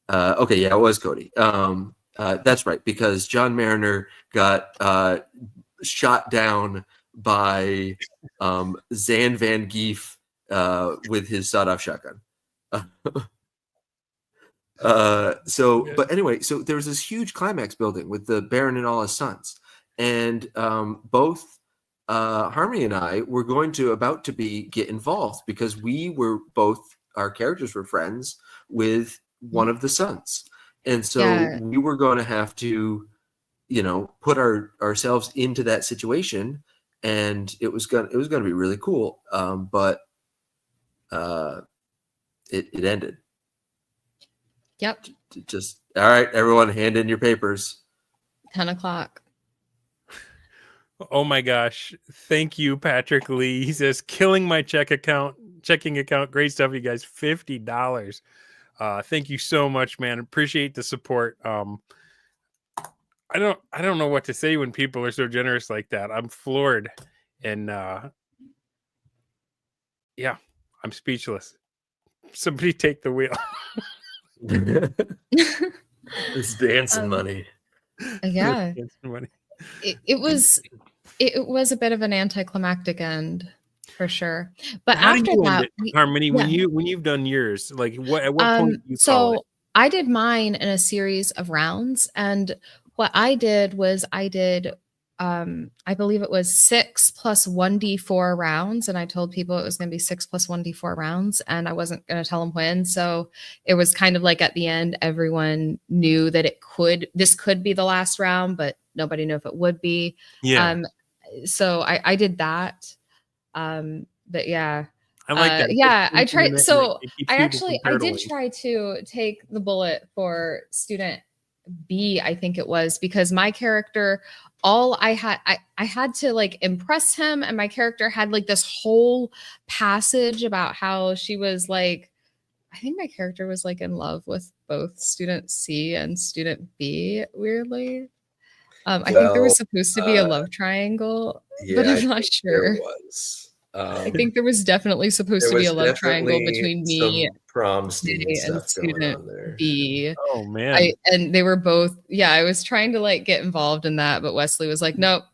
was Cody. That's right, because John Mariner got shot down by Zan Van Geef with his sawed-off shotgun. But anyway, so there was this huge climax building with the Baron and all his sons, and both Harmony and I were about to get involved because our characters were friends with one of the sons, and so we were going to have to, put ourselves into that situation, and it was going to be really cool. But it ended. Yep. Just all right, everyone, hand in your papers. 10 o'clock. Oh my gosh. Thank you, Patrick Lee. He says, killing my checking account. Great stuff, you guys. $50. Thank you so much, man. Appreciate the support. I don't know what to say when people are so generous like that. I'm floored. And yeah, I'm speechless. Somebody take the wheel. This dancing money. Yeah. Dancing money. It was a bit of an anticlimactic end for sure. But How after do you that, end it, Harmony, when you've done yours, like at what point do you call it? I did mine in a series of rounds, and what I did was I believe it was 6 plus 1d4 rounds, and I told people it was going to be 6 plus 1d4 rounds, and I wasn't going to tell them when. So it was kind of like at the end, everyone knew that this could be the last round, but nobody knew if it would be. Yeah. So I did that. But yeah. I like that. Yeah, I tried. So I did link. try to take the bullet for student B, I think it was, because my character, I had to like impress him, and my character had like this whole passage about how she was like, I think my character was like in love with both student C and student B, weirdly. I think there was supposed to be a love triangle, but I'm not sure. There was. I think there was definitely supposed to be a love triangle between me, Braunstein and student B. Oh man! And they were both. Yeah, I was trying to like get involved in that, but Wesley was like, "Nope,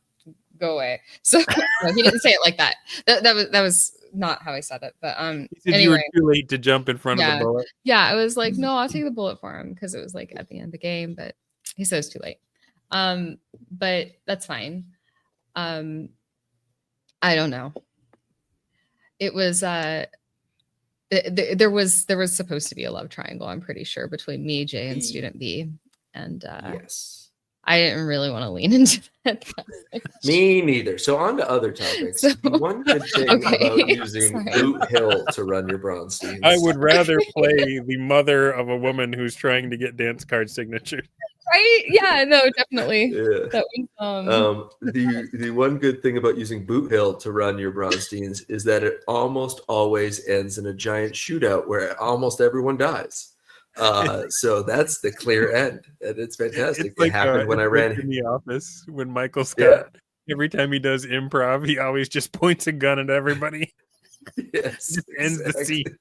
go away." So no, he didn't say it like that. That was not how I said it. But he said anyway, you were too late to jump in front of the bullet. Yeah, I was like, "No, I'll take the bullet for him," because it was like at the end of the game. But he said it's too late. But that's fine. I don't know. It was there was supposed to be a love triangle, I'm pretty sure, between me, Jay, and student B. And yes, I didn't really want to lean into that. Me neither. So on to other topics. One good thing about using Boot Hill to run your Braunsteins. I would rather play the mother of a woman who's trying to get dance card signatures. Right? Yeah, no, definitely. Yeah. That was, the one good thing about using Boot Hill to run your Braunsteins is that it almost always ends in a giant shootout where almost everyone dies. So that's the clear end, and it's fantastic. It's like, it happened when I ran in the office when Michael Scott. Every time he does improv, he always just points a gun at everybody. Yes, just ends the scene.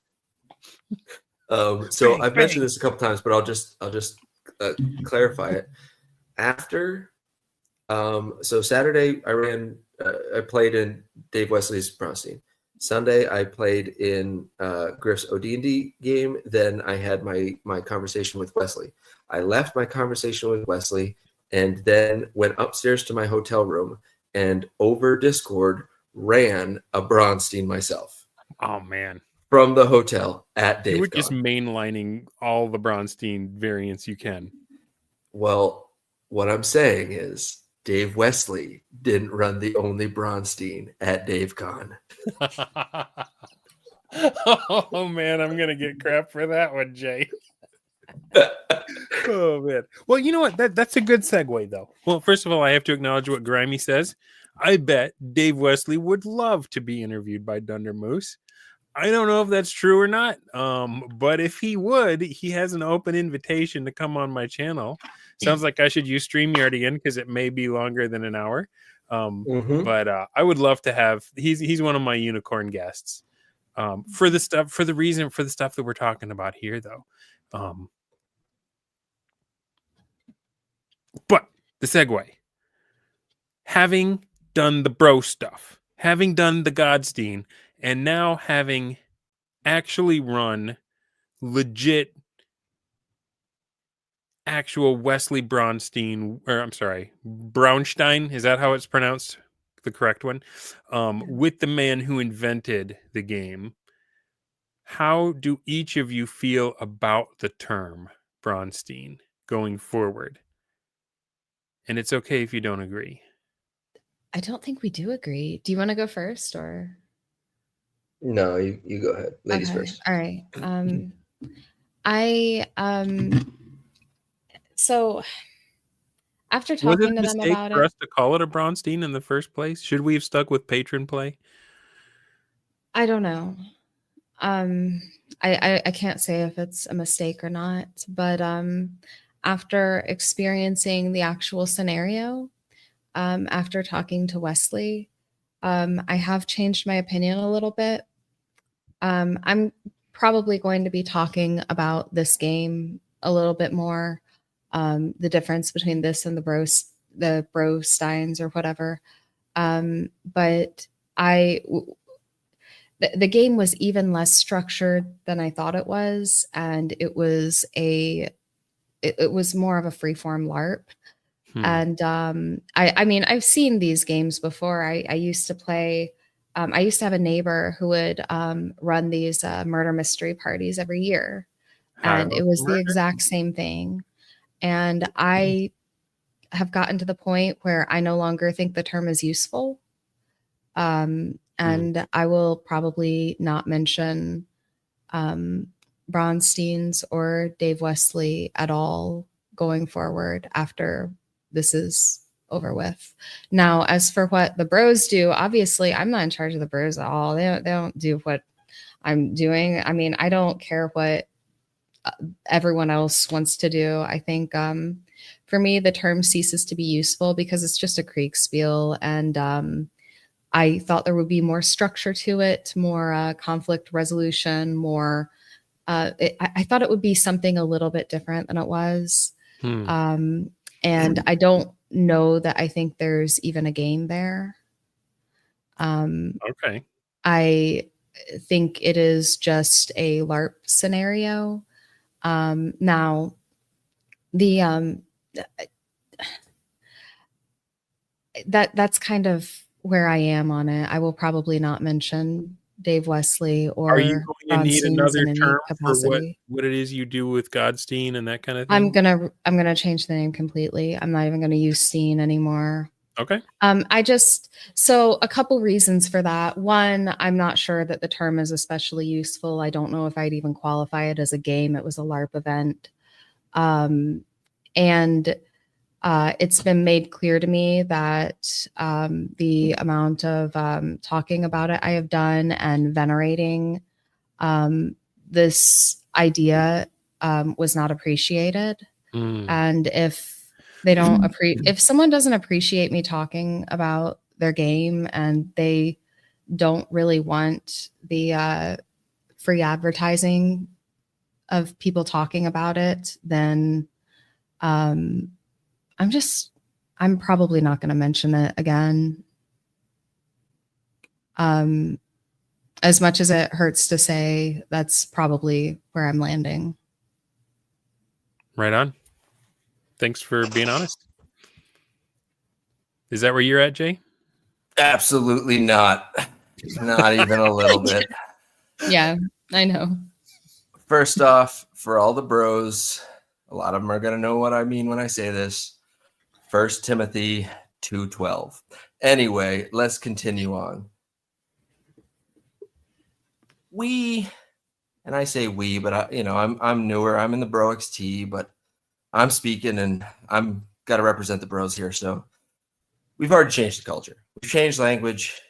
So I've mentioned this a couple times, but I'll just clarify it. After, so Saturday I played in Dave Wesley's Braunstein. Sunday I played in Griff's OD&D game. Then I had my conversation with Wesley. I left my conversation with Wesley and then went upstairs to my hotel room and over Discord ran a Braunstein myself. Oh man. From the hotel at DaveCon. You were just mainlining all the Braunstein variants you can. Well, what I'm saying is Dave Wesley didn't run the only Braunstein at DaveCon. Oh man, I'm gonna get crap for that one, Jay. Oh man. Well, you know what? That's a good segue, though. Well, first of all, I have to acknowledge what Grimy says. I bet Dave Wesley would love to be interviewed by Dunder Moose. I don't know if that's true or not. But if he would, he has an open invitation to come on my channel. Sounds like I should use StreamYard again because it may be longer than an hour. But I would love to have. He's one of my unicorn guests. For the stuff that we're talking about here, though. But the segue, having done the bro stuff, having done the Godstein, and now having actually run legit actual Wesley Braunstein, or I'm sorry, Braunstein, is that how it's pronounced? The correct one? With the man who invented the game. How do each of you feel about the term Braunstein going forward? And it's okay if you don't agree. I don't think we do agree. Do you want to go first, or? No, you go ahead. Ladies first. All right. So after Was it talking a to them mistake about for it, us to call it a Braunstein in the first place? Should we have stuck with patron play? I don't know. Um, I can't say if it's a mistake or not, but after experiencing the actual scenario, after talking to Wesley, I have changed my opinion a little bit. I'm probably going to be talking about this game a little bit more, the difference between this and the Brosteins or whatever. But I the game was even less structured than I thought it was, and it was more of a freeform LARP. And I mean, I've seen these games before. I used to play. I used to have a neighbor who would run these murder mystery parties every year, How to and it Host a was the Murder? exact same thing. And I have gotten to the point where I no longer think the term is useful. And I will probably not mention Braunsteins or Dave Wesley at all going forward after this is over with. Now, as for what the bros do, obviously I'm not in charge of the bros at all. They don't do what I'm doing. I mean, I don't care what everyone else wants to do. I think for me, the term ceases to be useful because it's just a Kriegspiel, and I thought there would be more structure to it, more conflict resolution, more. I thought it would be something a little bit different than it was. And I don't know that I think there's even a game there. Okay. I think it is just a LARP scenario. Now, the that's kind of where I am on it. I will probably not mention Dave Wesley Are you or going to need Braunstein's another in any term for capacity. what it is you do with Godstein and that kind of I'm thing? gonna change the name completely. I'm not even gonna use Steen anymore. Okay. So a couple reasons for that. One, I'm not sure that the term is especially useful. I don't know if I'd even qualify it as a game. It was a LARP event. And it's been made clear to me that the amount of talking about it I have done and venerating this idea was not appreciated. And if someone doesn't appreciate me talking about their game and they don't really want the free advertising of people talking about it, then I'm probably not going to mention it again. As much as it hurts to say, that's probably where I'm landing. Right on. Thanks for being honest. Is that where you're at, Jay? Absolutely not. Not even a little bit. Yeah, I know. First off, for all the bros, a lot of them are going to know what I mean when I say this. 1 Timothy 2:12. Anyway, let's continue on. And I say we, but I'm newer. I'm in the Bro XT, but I'm speaking and I'm got to represent the bros here. So we've already changed the culture. We've changed language.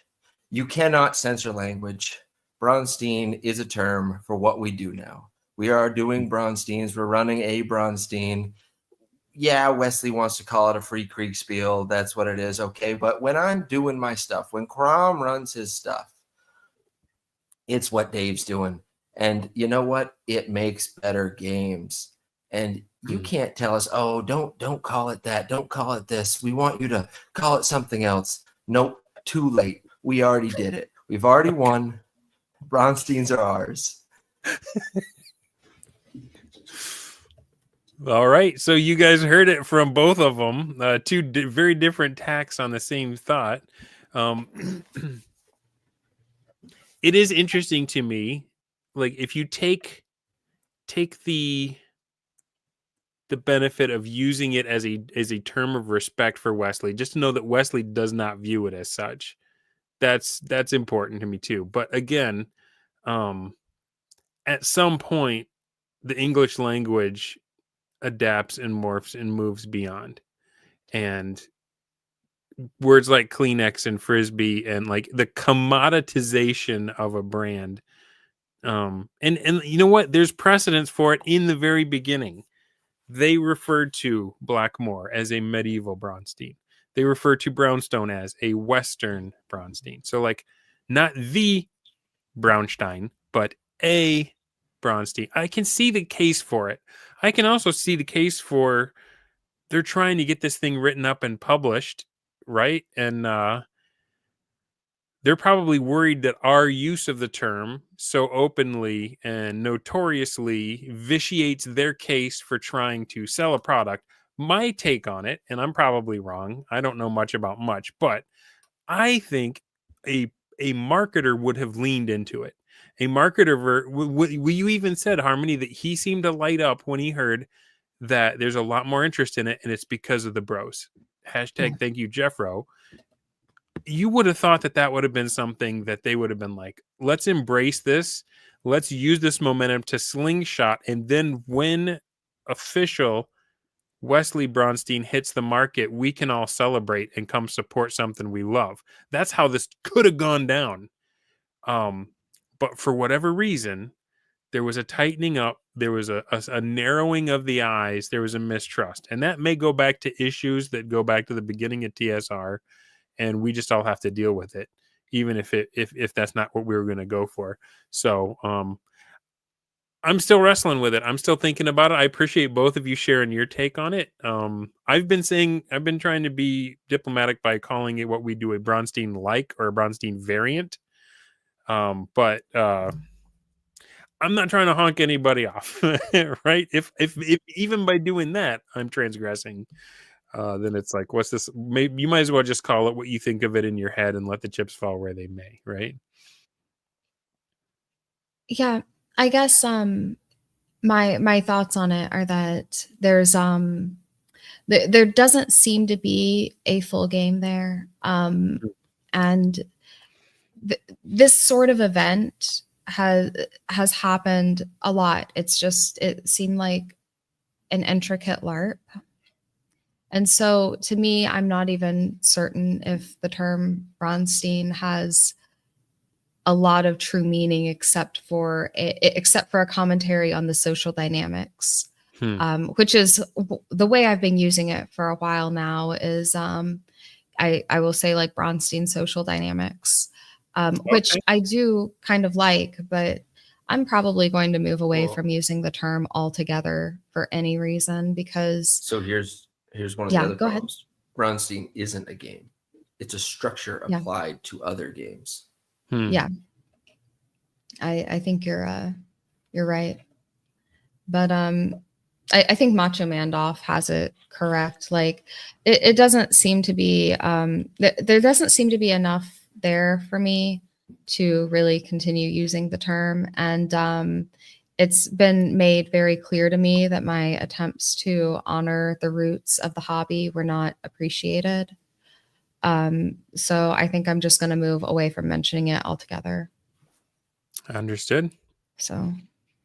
You cannot censor language. Braunstein is a term for what we do now. We are doing Braunsteins. We're running a Braunstein. Yeah, Wesley wants to call it a free Kriegspiel. That's what it is. Okay. But when I'm doing my stuff, when Crom runs his stuff, it's what Dave's doing. And you know what? It makes better games. And you can't tell us, oh, don't call it that. Don't call it this. We want you to call it something else. Nope, too late. We already did it. We've already won. Braunsteins are ours. All right. So you guys heard it from both of them. Two very different tacks on the same thought. It is interesting to me, like if you take the benefit of using it as a term of respect for Wesley, just to know that Wesley does not view it as such. That's important to me too. But again, at some point, the English language adapts and morphs and moves beyond. and words like Kleenex and Frisbee and like the commoditization of a brand. And you know what? There's precedence for it in the very beginning. They referred to Blackmore as a medieval Braunstein. They referred to Brownstone as a Western Braunstein. So like not the Braunstein, but a Braunstein. I can see the case for it. I can also see the case for they're trying to get this thing written up and published, right? And they're probably worried that our use of the term so openly and notoriously vitiates their case for trying to sell a product. My take on it, and I'm probably wrong, I don't know much about much, but I think a marketer would have leaned into it. A marketer, you even said, Harmony, that he seemed to light up when he heard that there's a lot more interest in it, and it's because of the bros. Hashtag thank you, Jeffro. You would have thought that would have been something that they would have been like, let's embrace this. Let's use this momentum to slingshot. And then when official Wesley Braunstein hits the market, we can all celebrate and come support something we love. That's how this could have gone down. But for whatever reason, there was a tightening up. There was a narrowing of the eyes. There was a mistrust. And that may go back to issues that go back to the beginning of TSR. And we just all have to deal with it, even if that's not what we were going to go for. So I'm still wrestling with it. I'm still thinking about it. I appreciate both of you sharing your take on it. I've been trying to be diplomatic by calling it what we do a Braunstein like or a Braunstein variant. But I'm not trying to honk anybody off, right? If even by doing that, I'm transgressing. Then it's like, what's this? Maybe you might as well just call it what you think of it in your head and let the chips fall where they may, right? Yeah, I guess my thoughts on it are that there's there doesn't seem to be a full game there. And this sort of event has happened a lot. It seemed like an intricate LARP. And so to me, I'm not even certain if the term Braunstein has a lot of true meaning except for a commentary on the social dynamics, which is the way I've been using it for a while now is I will say like Braunstein social dynamics, which I do kind of like, but I'm probably going to move away from using the term altogether for any reason because. So here's one of the other go problems. Ahead. Braunstein isn't a game. It's a structure applied to other games. Yeah. I think you're right. But I think Macho Mandoff has it correct. Like it doesn't seem to be there doesn't seem to be enough there for me to really continue using the term. And it's been made very clear to me that my attempts to honor the roots of the hobby were not appreciated. So I think I'm just going to move away from mentioning it altogether. Understood. So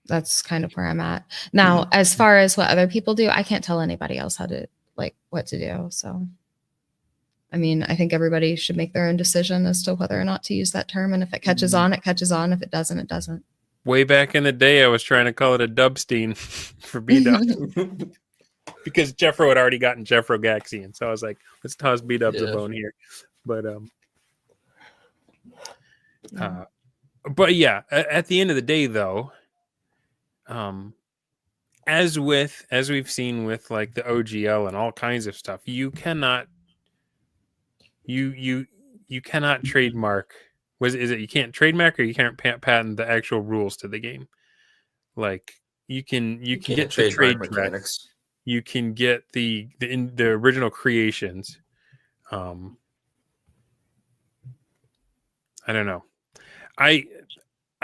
that's kind of where I'm at now. As far as what other people do, I can't tell anybody else what to do. So, I mean, I think everybody should make their own decision as to whether or not to use that term. And if it catches on, it catches on. If it doesn't, it doesn't. Way back in the day, I was trying to call it a Dubstein for B-Dub because Jeffro had already gotten Jeffro Gaxian. So I was like, let's toss B-Dubs a bone here. But but yeah, at the end of the day, though, as we've seen with like the OGL and all kinds of stuff, you cannot trademark. Is it you can't trademark or you can't patent the actual rules to the game? Like you can get the trade mechanics. You can get the original creations. I don't know. I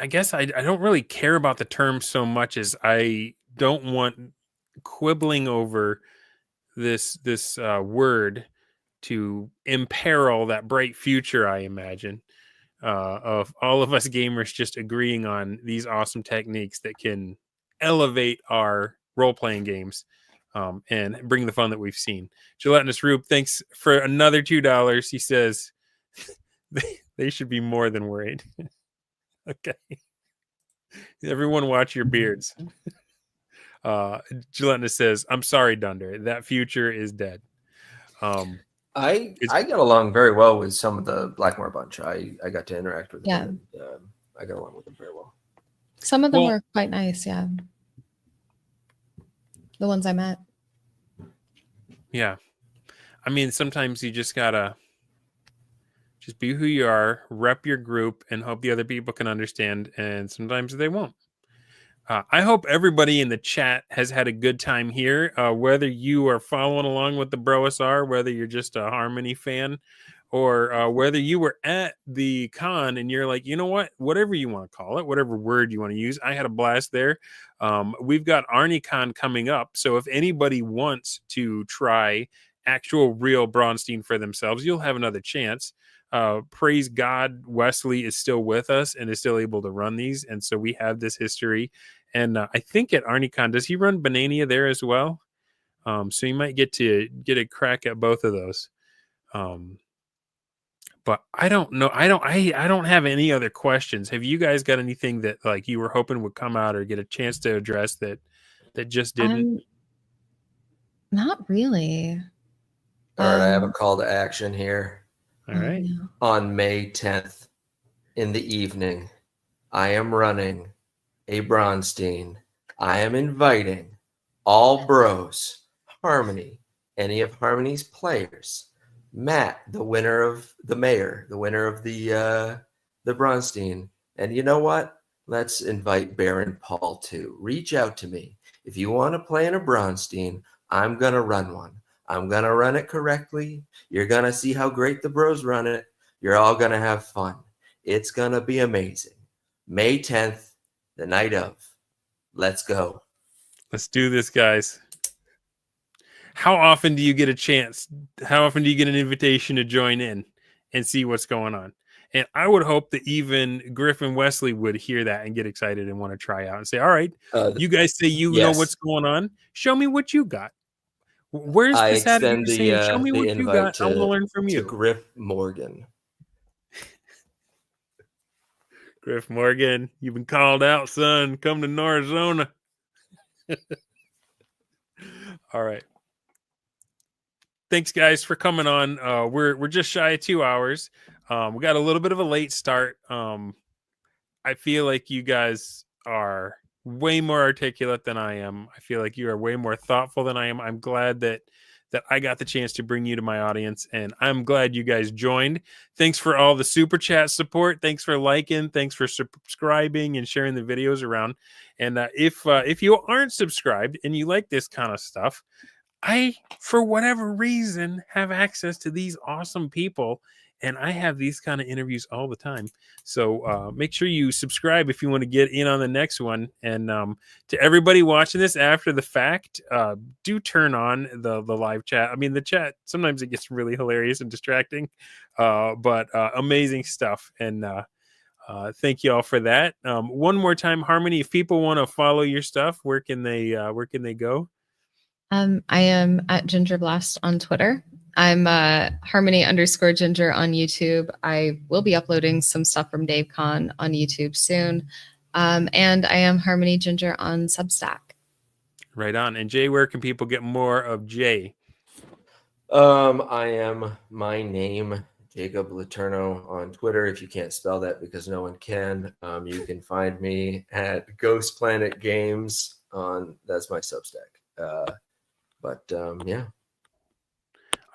guess I don't really care about the term so much as I don't want quibbling over this word to imperil that bright future I imagine of all of us gamers just agreeing on these awesome techniques that can elevate our role-playing games and bring the fun that we've seen. Gelatinous Rube, thanks for another $2. He says they should be more than worried. Okay. Everyone watch your beards. Gelatinous says, I'm sorry, Dunder. That future is dead. I got along very well with some of the Blackmore bunch. I got to interact with them. Yeah. And, I got along with them very well. Some of them were quite nice. Yeah. The ones I met. Yeah. I mean, sometimes you just gotta just be who you are, rep your group, and hope the other people can understand. And sometimes they won't. I hope everybody in the chat has had a good time here. Whether you are following along with the BroSR, whether you're just a Harmony fan, or whether you were at the con and you're like, you know what, whatever you want to call it, whatever word you want to use. I had a blast there. We've got ArnieCon coming up. So if anybody wants to try actual real Braunstein for themselves, you'll have another chance. Praise God, Wesely is still with us and is still able to run these. And so we have this history. And I think at ArnieCon, does he run Banania there as well? So you might get a crack at both of those. But I don't know. I don't have any other questions. Have you guys got anything that like you were hoping would come out or get a chance to address that just didn't? Not really. All right, I have a call to action here. All right. Yeah. On May 10th in the evening, I am running a Braunstein. I am inviting all bros, Harmony, any of Harmony's players, Matt, the winner of the mayor, the winner of the Braunstein. And you know what? Let's invite Baron Paul too. Reach out to me. If you want to play in a Braunstein, I'm going to run one. I'm going to run it correctly. You're going to see how great the bros run it. You're all going to have fun. It's going to be amazing. May 10th, the night of. Let's go. Let's do this, guys. How often do you get a chance? How often do you get an invitation to join in and see what's going on? And I would hope that even Griffin Wesely would hear that and get excited and want to try out and say, all right, you guys say you know what's going on. Show me what you got. Where's the Saturday saying, show me what you got. I want to learn from you. To Griff Morgan. Griff Morgan, you've been called out, son. Come to Arizona. All right. Thanks, guys, for coming on. We're just shy of 2 hours. We got a little bit of a late start. I feel like you guys are way more articulate than I am. I feel like you are way more thoughtful than I am. I'm glad that I got the chance to bring you to my audience, and I'm glad you guys joined. Thanks for all the super chat support. Thanks for liking. Thanks for subscribing and sharing the videos around. And if you aren't subscribed and you like this kind of stuff, I, for whatever reason, have access to these awesome people, and I have these kind of interviews all the time. So make sure you subscribe if you want to get in on the next one. And to everybody watching this after the fact, do turn on the live chat. I mean, the chat, sometimes it gets really hilarious and distracting, but amazing stuff. And thank you all for that. One more time, Harmony, if people want to follow your stuff, where can they go? I am at Ginger Blast on Twitter. I'm Harmony_Ginger on YouTube. I will be uploading some stuff from DaveCon on YouTube soon. And I am Harmony Ginger on Substack. Right on. And Jay, where can people get more of Jay? I am my name, Jacob Letourneau, on Twitter. If you can't spell that because no one can, you can find me at Ghost Planet Games that's my Substack. Yeah.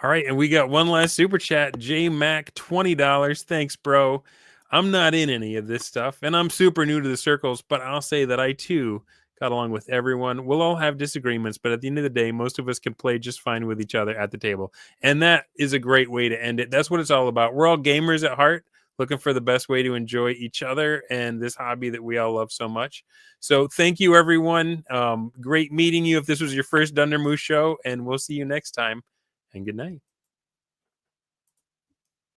All right, and we got one last super chat. J Mac, $20. Thanks, bro. I'm not in any of this stuff, and I'm super new to the circles, but I'll say that I too got along with everyone. We'll all have disagreements, but at the end of the day, most of us can play just fine with each other at the table. And that is a great way to end it. That's what it's all about. We're all gamers at heart, looking for the best way to enjoy each other and this hobby that we all love so much. So thank you, everyone. Great meeting you if this was your first Dunder Moose show, and we'll see you next time. And good night.